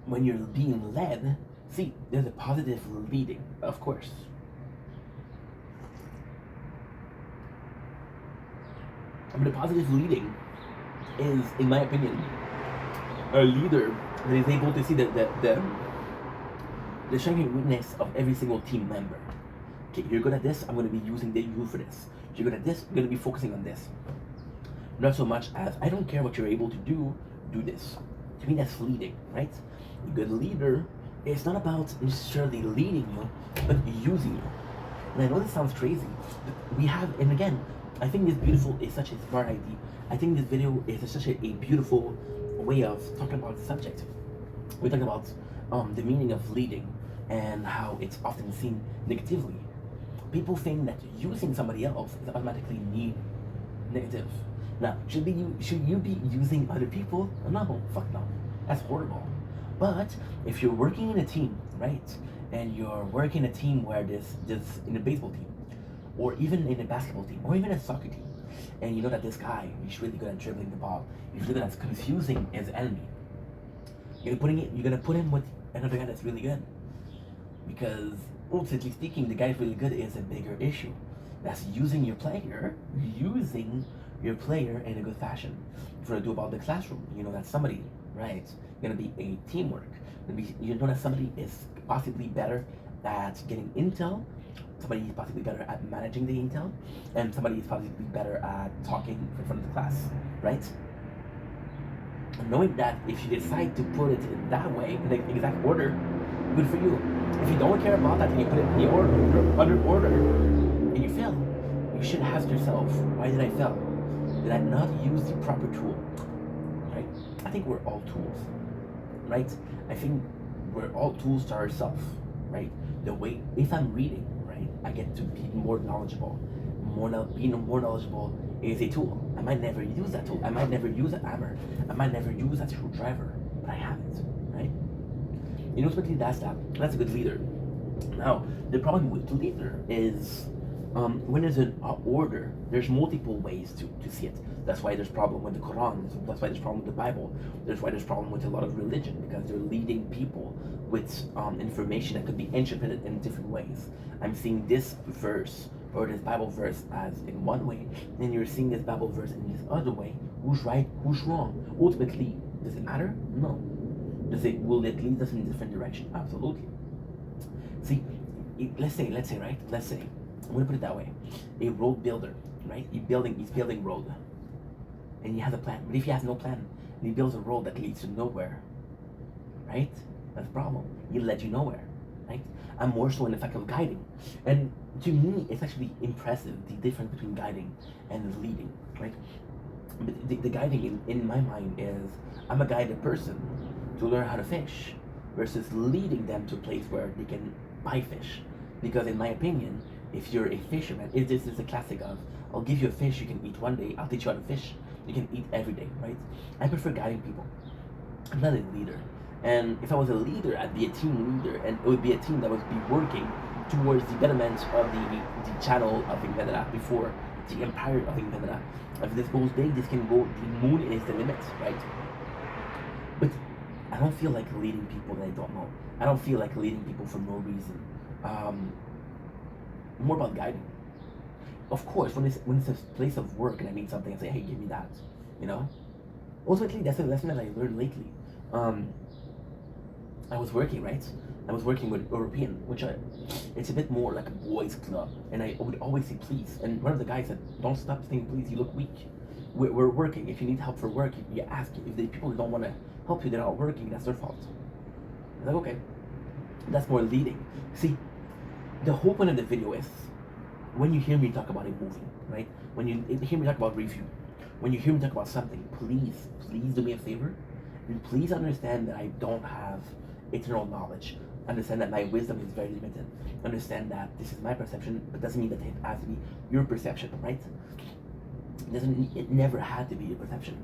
when you're being led, see, there's a positive leading, of course. I mean, the positive leading is, in my opinion, a leader that is able to see the strength and weakness of every single team member. Okay, you're good at this, I'm going to be using you for this. You're good at this, I'm going to be focusing on this. Not so much as, I don't care what you're able to do this. To me, that's leading, right? A good leader is not about necessarily leading you, but using you. And I know this sounds crazy, but we have, and again, I think this beautiful is such a smart idea. I think this video is such a beautiful way of talking about the subject. We're talking about the meaning of leading and how it's often seen negatively. People think that using somebody else is automatically negative. Now, should you be using other people? No, fuck no. That's horrible. But if you're working in a team, right, and you're working in a team where there's in a baseball team, or even in a basketball team, or even a soccer team, and you know that this guy is really good at dribbling the ball, he's really good at confusing his enemy, you're gonna put him with another guy that's really good, because ultimately speaking, the guy who's really good is a bigger issue. That's using your player in a good fashion. If we're gonna do about the classroom, you know that somebody, right, gonna be a teamwork. You know that somebody is possibly better at getting intel, somebody is possibly better at managing the intel, and somebody is possibly better at talking in front of the class, right? And knowing that, if you decide to put it in that way, in the exact order, good for you. If you don't care about that and you put it in the under order, and you fail, you should ask yourself, why did I fail? Did I not use the proper tool? Right? I think we're all tools, right? I think we're all tools to ourselves, right? The way, if I'm reading, right, I get to be more knowledgeable. Being more knowledgeable is a tool. I might never use that tool. I might never use a hammer. I might never use that screwdriver, but I have it, right? You know, ultimately that's a good leader. Now, the problem with leader is when there's an order, there's multiple ways to see it. That's why there's problem with the Quran. That's why there's problem with the Bible. That's why there's problem with a lot of religion, because they're leading people with information that could be interpreted in different ways. I'm seeing this verse or this Bible verse as in one way, and you're seeing this Bible verse in this other way. Who's right? Who's wrong? Ultimately, does it matter? No. Will it lead us in a different direction? Absolutely. See, let's say, right? Let's say, I'm gonna put it that way. A road builder, right? He's building road, and he has a plan. But if he has no plan, and he builds a road that leads to nowhere, right? That's a problem. He'll let you nowhere, right? I'm more so in the fact of guiding, and to me, it's actually impressive the difference between guiding and leading, right? But the guiding in my mind is I'm a guided person to learn how to fish versus leading them to a place where they can buy fish. Because in my opinion, if you're a fisherman, this is a classic of, I'll give you a fish you can eat one day, I'll teach you how to fish, you can eat every day, right? I prefer guiding people. I'm not a leader. And if I was a leader, I'd be a team leader, and it would be a team that would be working towards the betterment of the channel of Invenera before the empire of Invenera. If this goes big, this can go, the moon is the limit, right? But I don't feel like leading people that I don't know. I don't feel like leading people for no reason. More about guiding. Of course, when it's a place of work and I need something, I say, hey, give me that. You know? Ultimately, that's a lesson that I learned lately. I was working, right? I was working with European, which it's a bit more like a boys' club, and I would always say please. And one of the guys said, "Don't stop saying please. You look weak. We're working. If you need help for work, you ask. If the people don't want to help you, they're not working. That's their fault." I'm like, okay, that's more leading. See, the whole point of the video is when you hear me talk about a movie, right? When you hear me talk about review, when you hear me talk about something, please do me a favor, and please understand that I don't have eternal knowledge. Understand that my wisdom is very limited. Understand that this is my perception, but doesn't mean that it has to be your perception, right? It never had to be your perception.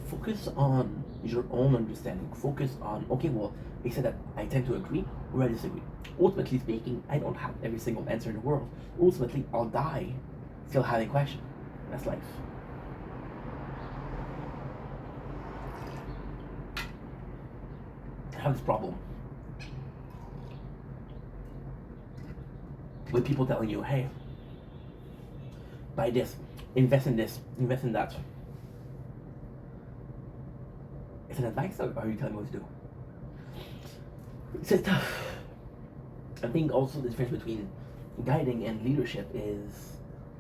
Focus on your own understanding. Focus on, okay, well, they said that I tend to agree or I disagree. Ultimately speaking, I don't have every single answer in the world. Ultimately, I'll die still having a question. That's life. I have this problem with people telling you, hey, buy this, invest in that. It's an advice, or are you telling me what to do? It's tough. I think also the difference between guiding and leadership is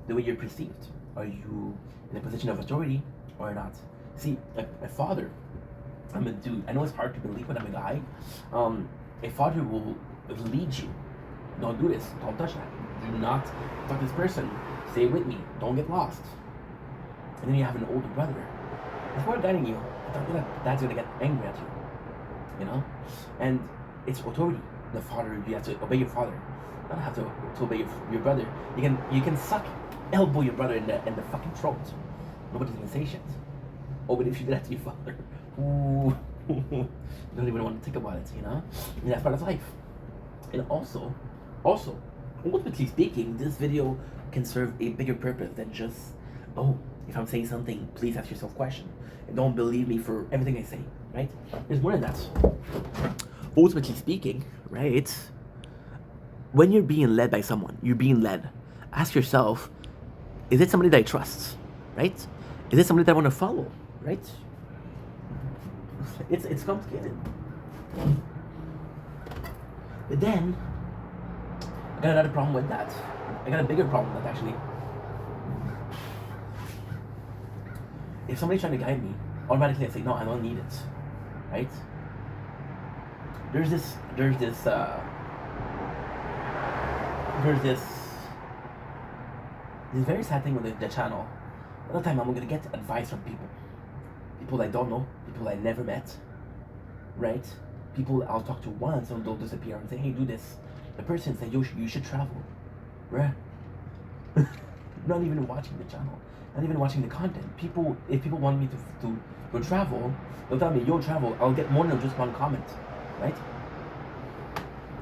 the way you're perceived. Are you in a position of authority or not? See, a father, I'm a dude. I know it's hard to believe, but I'm a guy. A father will lead you. Don't do this. Don't touch that. Do not touch this person. Stay with me. Don't get lost. And then you have an older brother. If we're guiding you, don't think that dad's gonna get angry at you. You know? And it's authority. The father, you have to obey your father. You don't have to obey your brother. You can suck, elbow your brother in the fucking throat. Nobody's gonna say shit. Oh, but if you did that to your father, ooh, you don't even want to think about it, you know? And that's part of life. And also, ultimately speaking, this video can serve a bigger purpose than just, oh, if I'm saying something, please ask yourself a question. And don't believe me for everything I say, right? There's more than that. Ultimately speaking, right? When you're being led by someone, you're being led. Ask yourself, is it somebody that I trust, right? Is it somebody that I want to follow, right? It's complicated. But then, I got another problem with that. I got a bigger problem with that actually. If somebody's trying to guide me, automatically I say, no, I don't need it, right? There's this very sad thing with the channel. All the time I'm gonna get advice from people I don't know, people I never met, right? People I'll talk to once and they'll disappear and say, hey, do this. The person said, you should travel, bruh. Not even watching the channel, not even watching the content. If people want me to go travel, they'll tell me, yo, travel. I'll get more than just one comment, right?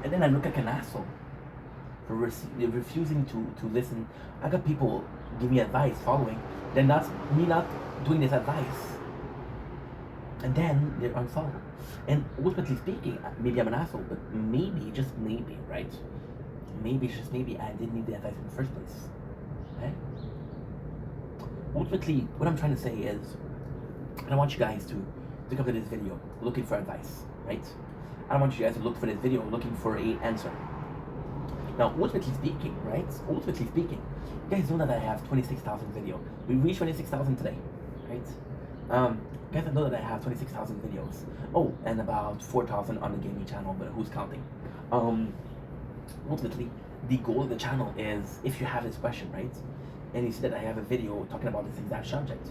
And then I look like an asshole for refusing to listen. I got people give me advice following, then that's me not doing this advice. And then they're unfollowed. And ultimately speaking, maybe I'm an asshole, but maybe, just maybe, right? Maybe, just maybe, I didn't need the advice in the first place. Right? Ultimately, what I'm trying to say is, I don't want you guys to come to this video looking for advice, right? I don't want you guys to look for this video looking for an answer. Now, ultimately speaking, right? Ultimately speaking, you guys know that I have 26,000 videos. We reached 26,000 today, right? You guys know that I have 26,000 videos. Oh, and about 4,000 on the gaming channel, but who's counting? Ultimately, the goal of the channel is, if you have this question, right? And you see that I have a video talking about this exact subject,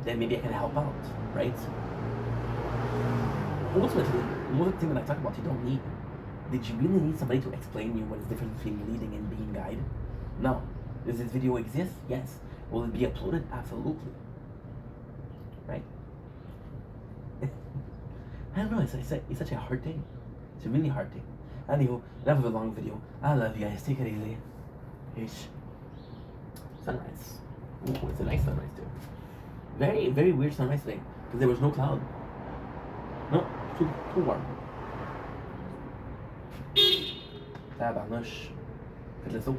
then maybe I can help out, right? Ultimately, most of the things that I talk about you don't need. Did you really need somebody to explain to you what is the difference between leading and being guided? No. Does this video exist? Yes. Will it be uploaded? Absolutely. Right? I don't know, it's such a hard thing. It's a really hard thing. Anywho, that was a long video. I love you guys. Take it easy. Peace. Sunrise. Ooh, it's a nice sunrise too. Very, very weird sunrise today. Because there was no cloud. No, too warm. Tabarnouche. Faites le saut.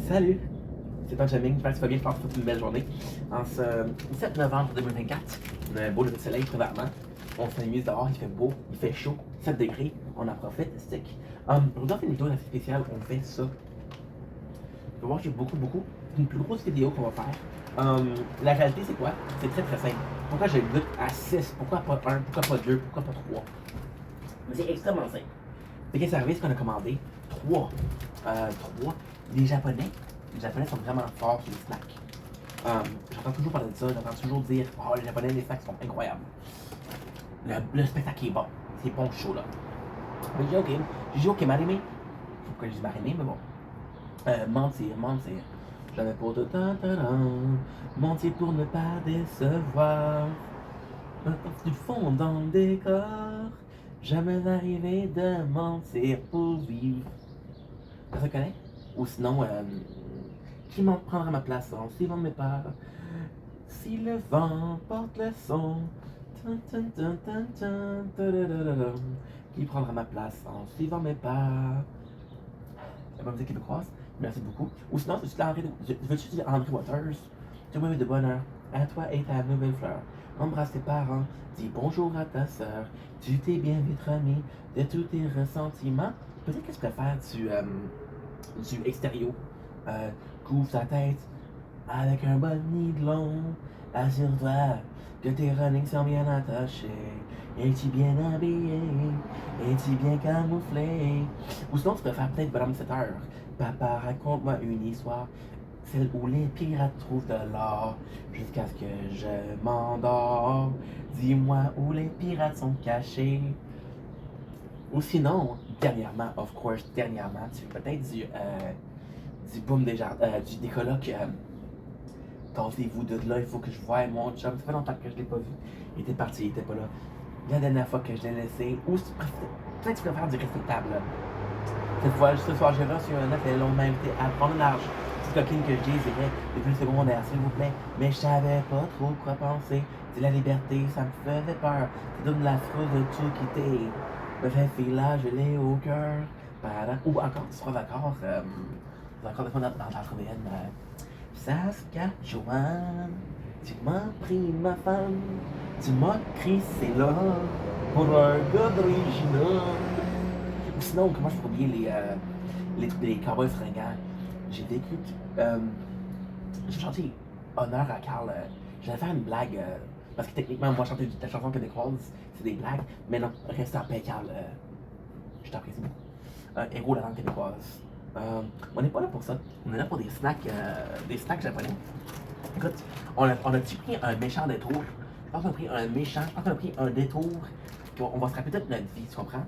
Salut! C'est Benjamin, j'espère que tu vas bien, je pense que c'est une belle journée. En ce 7 novembre 2024, on a un beau lever de soleil présentement. On s'amuse dehors, il fait beau, il fait chaud, 7 degrés, on en profite, stick. Aujourd'hui, on fait une vidéo assez spéciale, on fait ça. Tu vas voir, j'ai beaucoup, une plus grosse vidéo qu'on va faire. La réalité, c'est quoi? C'est très très simple. Pourquoi j'ai le but à 6? Pourquoi pas 1? Pourquoi pas 2? Pourquoi pas 3? Mais c'est extrêmement simple. C'est qu'est-ce qui est arrivé, c'est qu'on a commandé 3. Les Japonais sont vraiment forts sur les snacks. J'entends toujours parler de ça, j'entends toujours dire « Oh, les Japonais, les snacks sont incroyables. Le spectacle est bon, c'est bon chaud là. » Mais j'ai dit ok, m'arrimer. Pourquoi j'ai dit m'arrimer, mais bon. Mentir. Jamais pour de mentir pour ne pas décevoir. Du fond dans le décor. Jamais arrivé de mentir pour vivre. Ça se connaît? Ou sinon, qui m'en prendra ma place en suivant mes pas? Si le vent porte le son. Qui prendra ma place en suivant mes pas? La musique québécoise, merci beaucoup. Ou sinon, veux-tu dire André Waters? Tu me de bonheur, à toi et ta nouvelle fleur. Embrasse tes parents, dis bonjour à ta sœur. Tu t'es bien vite remis de tous tes ressentiments. Peut-être que je préfère du extérieur. Couvre ta tête avec un bon nid de long. Assure-toi que tes runnings sont bien attachés. Es-tu bien habillé? Es-tu bien camouflé? Ou sinon, tu préfères peut-être Bonhomme 7 heures. Papa, raconte-moi une histoire. Celle où les pirates trouvent de l'or. Jusqu'à ce que je m'endors. Dis-moi où les pirates sont cachés. Ou sinon, dernièrement, tu veux peut-être du boom des jardins, du décoloc. Tassez-vous de là, il faut que je voie mon chum. Ça fait longtemps que je l'ai pas vu. Il était parti, il était pas là. La dernière fois que je l'ai laissé, ou peut-être que tu préfères du respectable. Cette fois, ce soir, j'ai reçu un appel, on m'a invité à prendre large. Petite coquine que je désirais depuis le secondaire, s'il vous plaît. Mais je savais pas trop quoi penser. C'est la liberté, ça me faisait peur. Ça donne la phrase de tout quitter. Me fait là, je l'ai au cœur. Ou encore, tu seras d'accord, encore des fois dans l'afro-véenne. Saskatchewan, tu m'as pris ma femme, tu m'as crissé là pour un gars d'original. Ou sinon, comment je pourrais oublier les cowboys fringants? J'ai vécu. J'ai chanté honneur à Carl. J'allais faire une blague, parce que techniquement, moi, chanter la chanson québécoise, c'est des blagues, mais non, reste en paix, Carl. Je t'apprécie beaucoup. Héros de la langue québécoise. On n'est pas là pour ça. On est là pour des snacks japonais. Écoute, on a-tu pris un méchant détour? Je pense qu'on a pris un détour. On va se rappeler toute notre vie, tu comprends?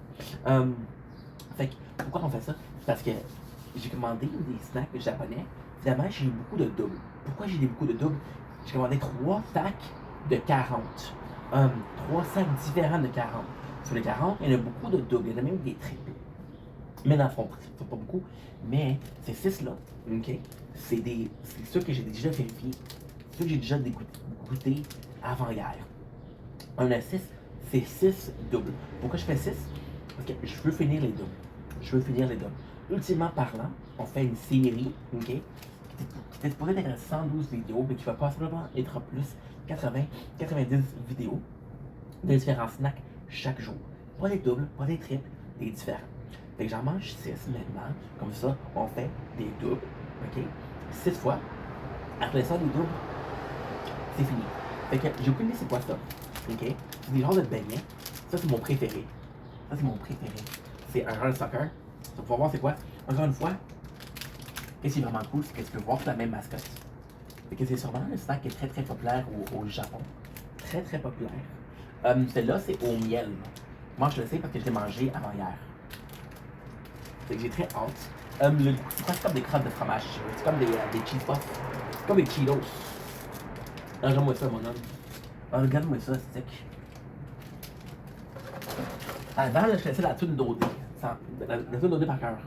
Fait que, pourquoi on fait ça? Parce que j'ai commandé des snacks japonais. Finalement, j'ai eu beaucoup de doubles. Pourquoi j'ai eu beaucoup de doubles? J'ai commandé 3 sacs de 40. 3 sacs différents de 40. Sur les 40, il y en a beaucoup de doubles. Il y en a même des triples. Mais dans le fond, c'est pas beaucoup. Mais ces 6-là, ok, c'est ceux que j'ai déjà vérifiés. Ceux que j'ai déjà goûté avant hier. Un à 6, c'est 6 doubles. Pourquoi je fais 6? Parce que je veux finir les doubles. Ultimement parlant, on fait une série, ok, qui était supposée être 112 vidéos, mais qui va possiblement être plus 80-90 vidéos de différents snacks chaque jour. Pas des doubles, pas des triples, des différents. Fait que j'en mange 6 maintenant. Comme ça, on fait des doubles. OK? 6 fois. Après ça, les doubles, c'est fini. Fait que j'ai aucune idée c'est quoi ça. OK? C'est des genres de beignets. Ça, c'est mon préféré. C'est un genre de soccer. Tu vas voir c'est quoi. Encore une fois, ce qui est vraiment cool, c'est que tu peux voir la même mascotte. Fait que c'est sûrement un snack qui est très très populaire au Japon. Très très populaire. Celle-là, c'est au miel. Moi, je le sais parce que je l'ai mangé avant hier. Fait que j'ai très hâte. Le goût, c'est presque comme des crottes de fromage. C'est comme des cheese puffs. C'est comme des Cheetos. Regarde-moi ça, mon homme. Regarde-moi ça, c'est sec. Avant, là, je faisais la toune d'OD. La toune d'OD par cœur.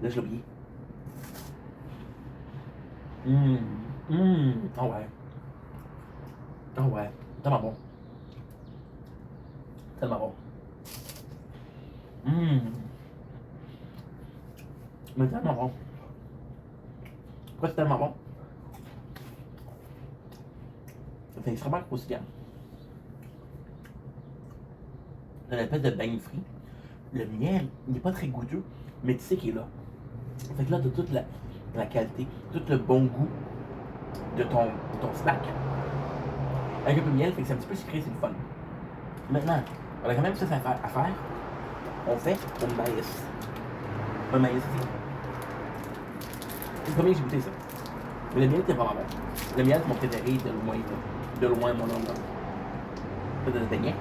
Là, je l'ai oublié. Oh ouais. Oh ouais. Tellement bon. Mais tellement bon. Pourquoi c'est tellement bon? C'est extrêmement croustillant. Dans l'espèce de beigne frit, le miel, il n'est pas très goûteux, mais tu sais qu'il est là. Fait que là, tu as toute la qualité, tout le bon goût de ton snack. Avec un peu de miel, fait que c'est un petit peu sucré, c'est le fun. Maintenant, on a quand même ça à faire. On fait au maïs. Un maïs ici. C'est le premier que j'ai goûté ça. Mais le miel était vraiment bon. Le miel, c'est mon préféré de loin. De loin, mon homme. Peut-être de beignet.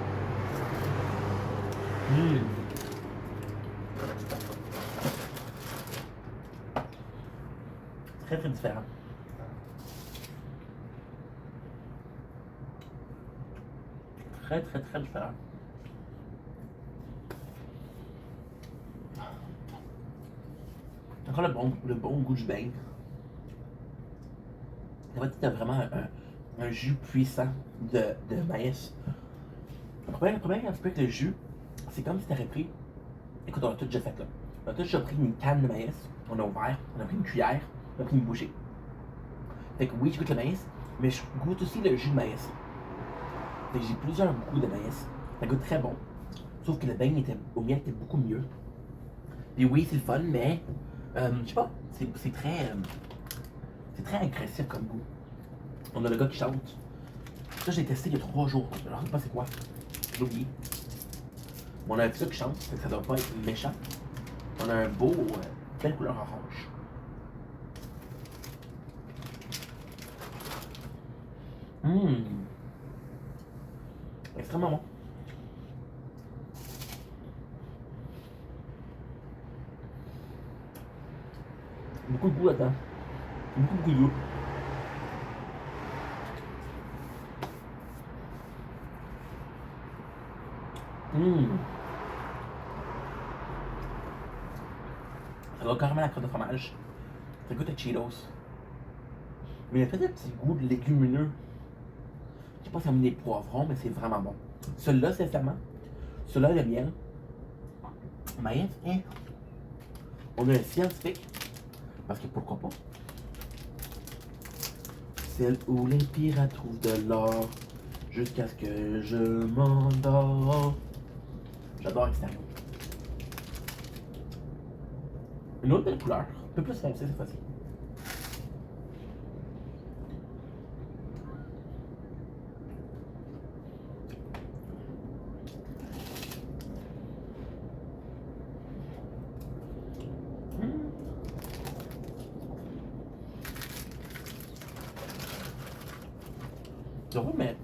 Très très différent. Très très très différent. Encore le bon goût du beigne. En fait, t'as vraiment un jus puissant de maïs. Le premier aspect avec le jus, c'est comme si t'aurais pris. Écoute, on a tout déjà fait là. On a tout déjà pris une canne de maïs, on a ouvert, on a pris une cuillère, on a pris une bouchée. Fait que oui, je goûte le maïs, mais je goûte aussi le jus de maïs. Fait que j'ai plusieurs goûts de maïs. Ça goûte très bon. Sauf que le beigne au miel était beaucoup mieux. Puis oui, c'est le fun, mais je sais pas, c'est très agressif comme goût. On a le gars qui chante. Ça, je l'ai testé il y a 3 jours. Je ne sais pas c'est quoi. J'ai oublié. On a un petit qui chante, fait que ça doit pas être méchant. On a un beau, belle couleur orange. Extrêmement bon. Beaucoup de goût là-dedans. Beaucoup de goût. Ça goûte carrément la crotte de fromage. Ça goûte à Cheetos. Mais il a fait un petit goût de légumineux. Je sais pas si ça a mis des poivrons, mais c'est vraiment bon. Celui-là, sincèrement. Celui-là, le miel. Maïs, hein. On a un scientifique. Parce que pourquoi pas? Celle où les pirates trouvent de l'or. Jusqu'à ce que je m'endors. J'adore Extérieur. Une autre belle couleur. Un peu plus foncé cette fois-ci. C'est drôle, mais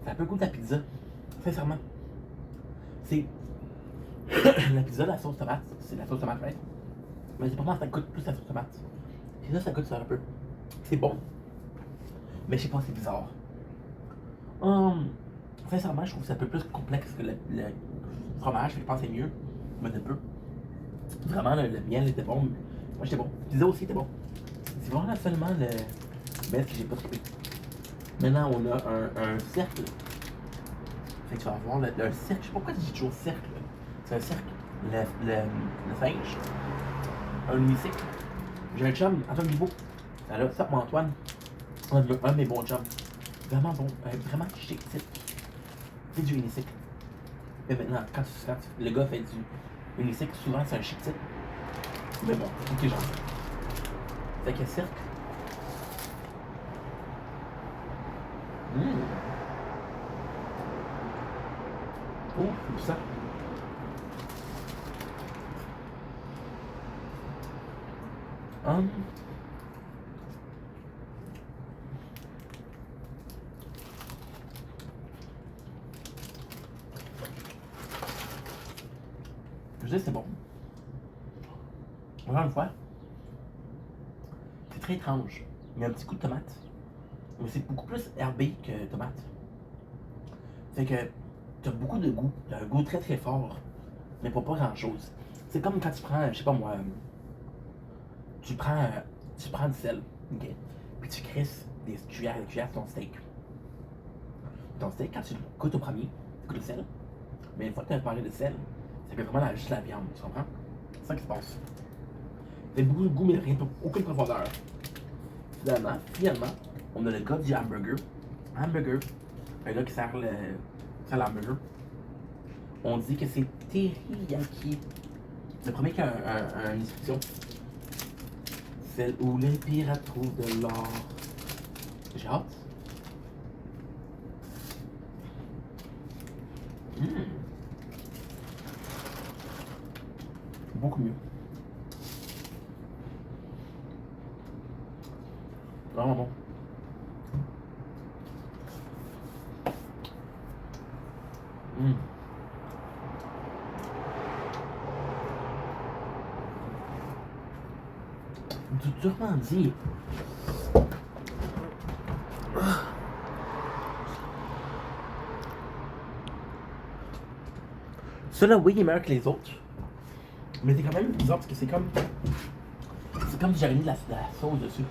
ça a un peu le goût de la pizza. Sincèrement. C'est. La pizza, la sauce tomate, c'est la sauce tomate, right? Mais c'est pas mal, ça goûte plus la sauce tomate. Et ça goûte ça un peu. C'est bon. Mais je sais pas, c'est bizarre. Sincèrement, je trouve que c'est un peu plus complexe que le fromage, je pense que c'est mieux. Mais un peu. Vraiment, le miel était bon. Moi, j'étais bon. La pizza aussi était bon. C'est vraiment seulement le miel que j'ai pas trippé. Maintenant, on a un cercle. Fait que tu vas avoir le cercle. Je sais pas pourquoi je dis toujours cercle. C'est un cercle. Le singe. Un hémicycle. J'ai un chum, Antoine Bibeau. Ça, mon Antoine. Un de mes bons chums. Vraiment bon. Vraiment chic type. C'est du hémicycle. Mais maintenant, le gars fait du hémicycle, souvent c'est un chic type. Mais bon, ok, genre. Fait que cercle. Oh, c'est ça. Je sais, c'est bon. Encore une fois, c'est très étrange. Il y a un petit goût de tomate, mais c'est beaucoup plus herbé que tomate. Fait que tu as beaucoup de goût. Tu as un goût très très fort, mais pour pas grand chose. C'est comme quand tu prends, je sais pas moi, tu prends du sel, ok? Puis tu crisses des cuillères de ton steak. Ton steak, quand tu le goûtes au premier, tu goûtes le sel. Mais une fois que tu as parlé de sel, ça fait vraiment juste la viande, tu comprends? C'est ça qui se passe. Il y a beaucoup de goût, mais rien, aucune profondeur. Finalement, on a le gars du hamburger. Hamburger, un gars qui sert l'hamburger. On dit que c'est teriyaki. Le premier qui a une description. Celle où les pirates trouvent de l'or. J'ai hâte. Beaucoup mieux. Vraiment bon. durement dit. Celui-là, oui, il est meilleur que les autres. Mais c'est quand même bizarre parce que c'est comme. C'est comme si j'avais mis de la sauce dessus.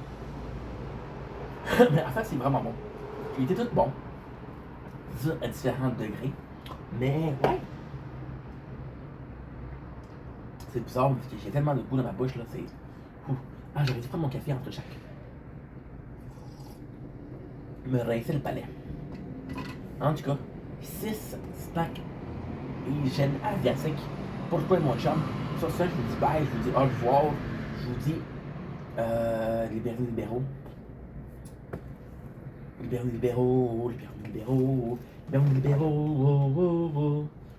Mais en fait, c'est vraiment bon. Il était tout bon. C'est ça, à différents degrés. Mais ouais. C'est bizarre parce que j'ai tellement de goût dans ma bouche là, c'est. Ouh. Ah, j'aurais dû prendre mon café entre chaque. Me rincer le palais. En tout cas, 6 snacks hygiène asiatique pour toi et mon chum. Sur ça, je vous dis bye, je vous dis au revoir, je vous dis libéraux.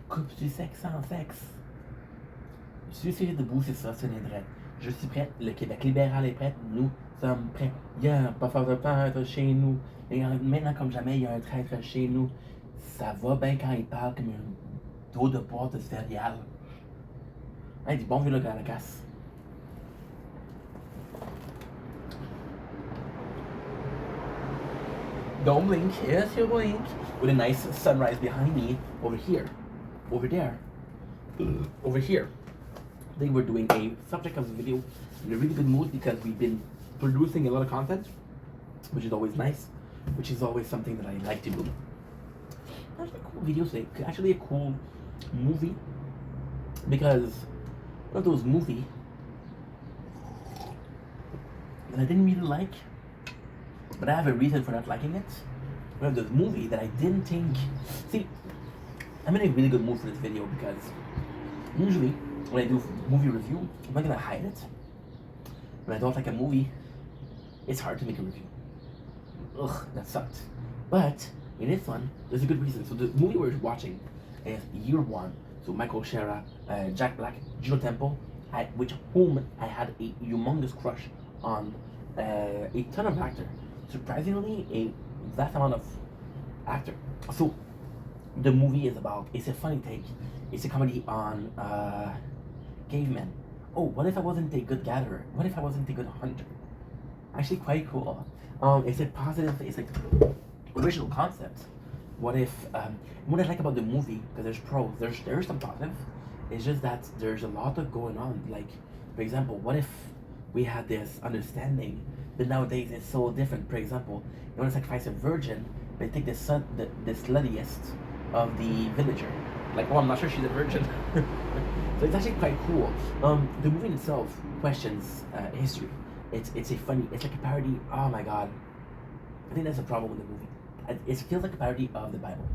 Coupe du sexe sans sexe. Je suis suivi debout, c'est ça, c'est l'indrette. Je suis prête, le Québec libéral est prêt, nous sommes prêts. Il y a pas faire de traître chez nous. Et maintenant, comme jamais, il y a un traître chez nous. Ça va bien quand il parle comme un dos de boîte de céréales. Hey, du bon vieux look à la casse. Don't blink, yes you blink. With a nice sunrise behind me over here. Over there. Over here. They were doing a subject of the video in a really good mood because we've been producing a lot of content, which is always nice, which is always something that I like to do. Actually, a cool video today. Actually, a cool movie because one of those movies that I didn't really like, but I have a reason for not liking it. One of those movies that I didn't think. See, I'm in a really good mood for this video because usually when I do movie review, I'm not gonna hide it. When I don't like a movie, it's hard to make a review. Ugh, that sucked. But in this one, there's a good reason. So the movie we're watching is Year One. So Michael Cera, Jack Black, Juno Temple, which whom I had a humongous crush on a ton of actor. Surprisingly, a vast amount of actor. So the movie is about, it's a funny take. It's a comedy on cavemen. Oh, what if I wasn't a good gatherer? What if I wasn't a good hunter? Actually quite cool. It's a positive, it's like original concept. What if, what I like about the movie, because there's pros, there's some positive, it's just that there's a lot of going on. Like, for example, what if we had this understanding, but nowadays it's so different. For example, you want to sacrifice a virgin, but take the sluttiest of the villager. Like, oh, I'm not sure she's a virgin. So it's actually quite cool. The movie itself questions history. It's a funny, it's like a parody. Oh my god, I think that's a problem with the movie. It feels like a parody of the Bible.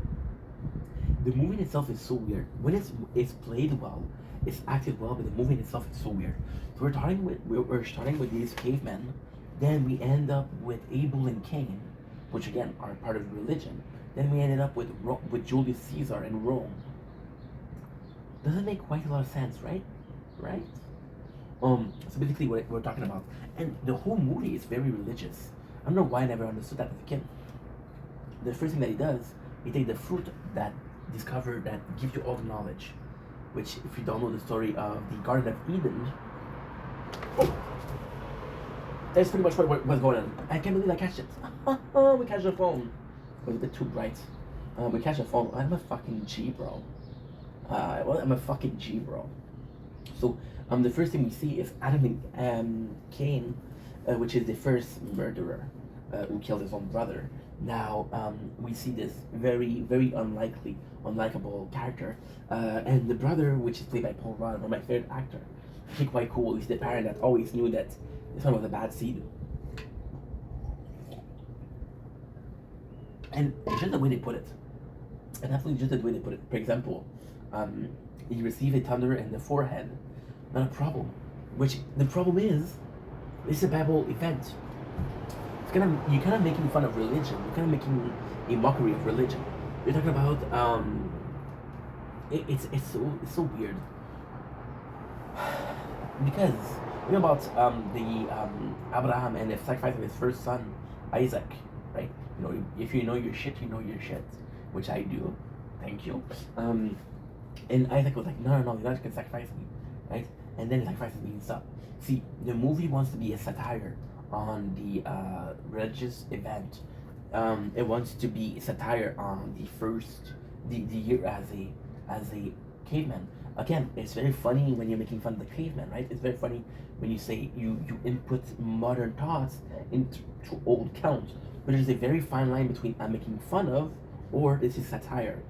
The movie itself is so weird. When it's played well, it's acted well, but the movie itself is so weird. So we're starting with these cavemen, then we end up with Abel and Cain, which again are part of religion. Then we ended up with Julius Caesar in Rome. Doesn't make quite a lot of sense, right? Right? So basically what we're talking about. And the whole movie is very religious. I don't know why I never understood that as a kid. The first thing that he does, he takes the fruit that gives you all the knowledge. Which, if you don't know the story of the Garden of Eden, that's pretty much what's going on. I can't believe I catch it. We catch the phone. It was a bit too bright. We catch the phone. I'm a fucking G, bro. I'm a fucking G, bro. So, the first thing we see is Adam and Cain, which is the first murderer who killed his own brother. Now, we see this very, very unlikable character. And the brother, which is played by Paul Rudd, one of my favorite actors. Actually quite cool. He's the parent that always knew that this one was a bad seed. And it's just the way they put it. And absolutely just the way they put it. For example, you receive a thunder in the forehead. Not a problem. Which, the problem is, it's a Bible event. You're kind of making fun of religion. You're kind of making a mockery of religion. You're talking about, it's so weird. Because, you know about Abraham and the sacrifice of his first son, Isaac, right? You know, if you know your shit, you know your shit. Which I do. Thank you. And Isaac was like, no, you're not going to sacrifice me, right? and then sacrifices being stuff. See, the movie wants to be a satire on the religious event. It wants to be a satire on the year as a caveman. Again, it's very funny when you're making fun of the caveman, right? It's very funny when you say you input modern thoughts into old counts. But there's a very fine line between I'm making fun of or this is satire.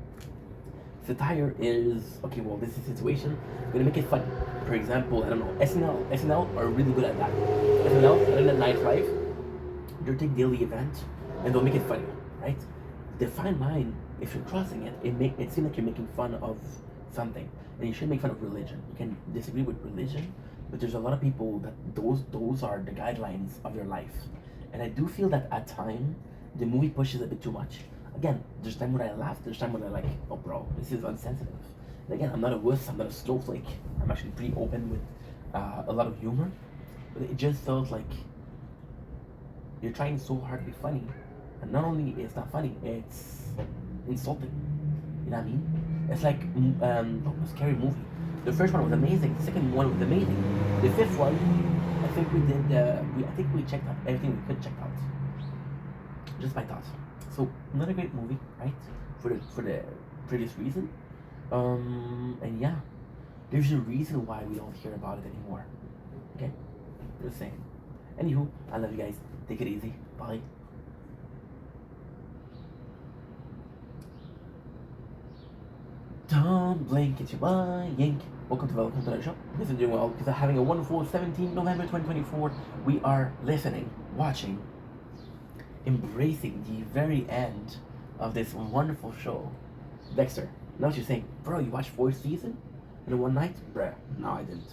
Satire is okay. Well, this is a situation. We're gonna make it funny. For example, I don't know. SNL are really good at that. SNL, Saturday Night Live, they'll take daily event and they'll make it funny, right? The fine line, if you're crossing it, it seems like you're making fun of something, and you shouldn't make fun of religion. You can disagree with religion, but there's a lot of people that those are the guidelines of your life, and I do feel that at time the movie pushes a bit too much. Again, there's time when I laugh, there's time when I like, oh bro, this is insensitive. And again, I'm not a wuss, I'm not a snowflake. I'm actually pretty open with a lot of humor, but it just felt like you're trying so hard to be funny, and not only it's not funny, it's insulting. You know what I mean? It's like a scary movie. The first one was amazing. The second one was amazing. The fifth one, I think we did. I think we checked out everything we could check out. Just my thoughts. So not a great movie, right? For the previous reason. And yeah, there's a reason why we don't hear about it anymore. Okay, just saying. Anywho, I love you guys. Take it easy. Bye. Don't blink, it's your boy Yank. Welcome to the show. This is doing well because I'm having a wonderful 17th November 2024. We are listening, watching, embracing the very end of this wonderful show. Dexter, now what you're saying, bro, you watched 4th season in one night? Bruh, no I didn't.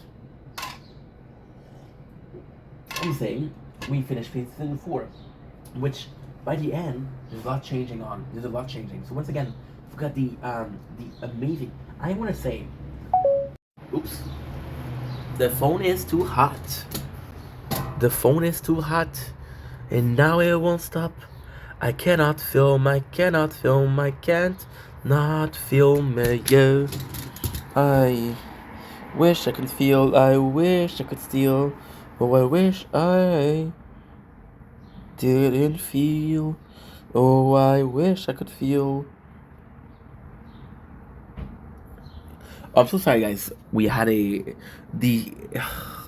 I'm saying we finished season 4, which by the end there's a lot changing on. There's a lot changing. So once again, we've got the amazing. I want to say, oops, the phone is too hot. The phone is too hot, and now it won't stop. I cannot film. I can't not film you. I wish I could feel. I wish I could steal. Oh, I wish I didn't feel. Oh, I wish I could feel. I'm so sorry, guys. We had it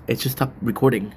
just stopped recording.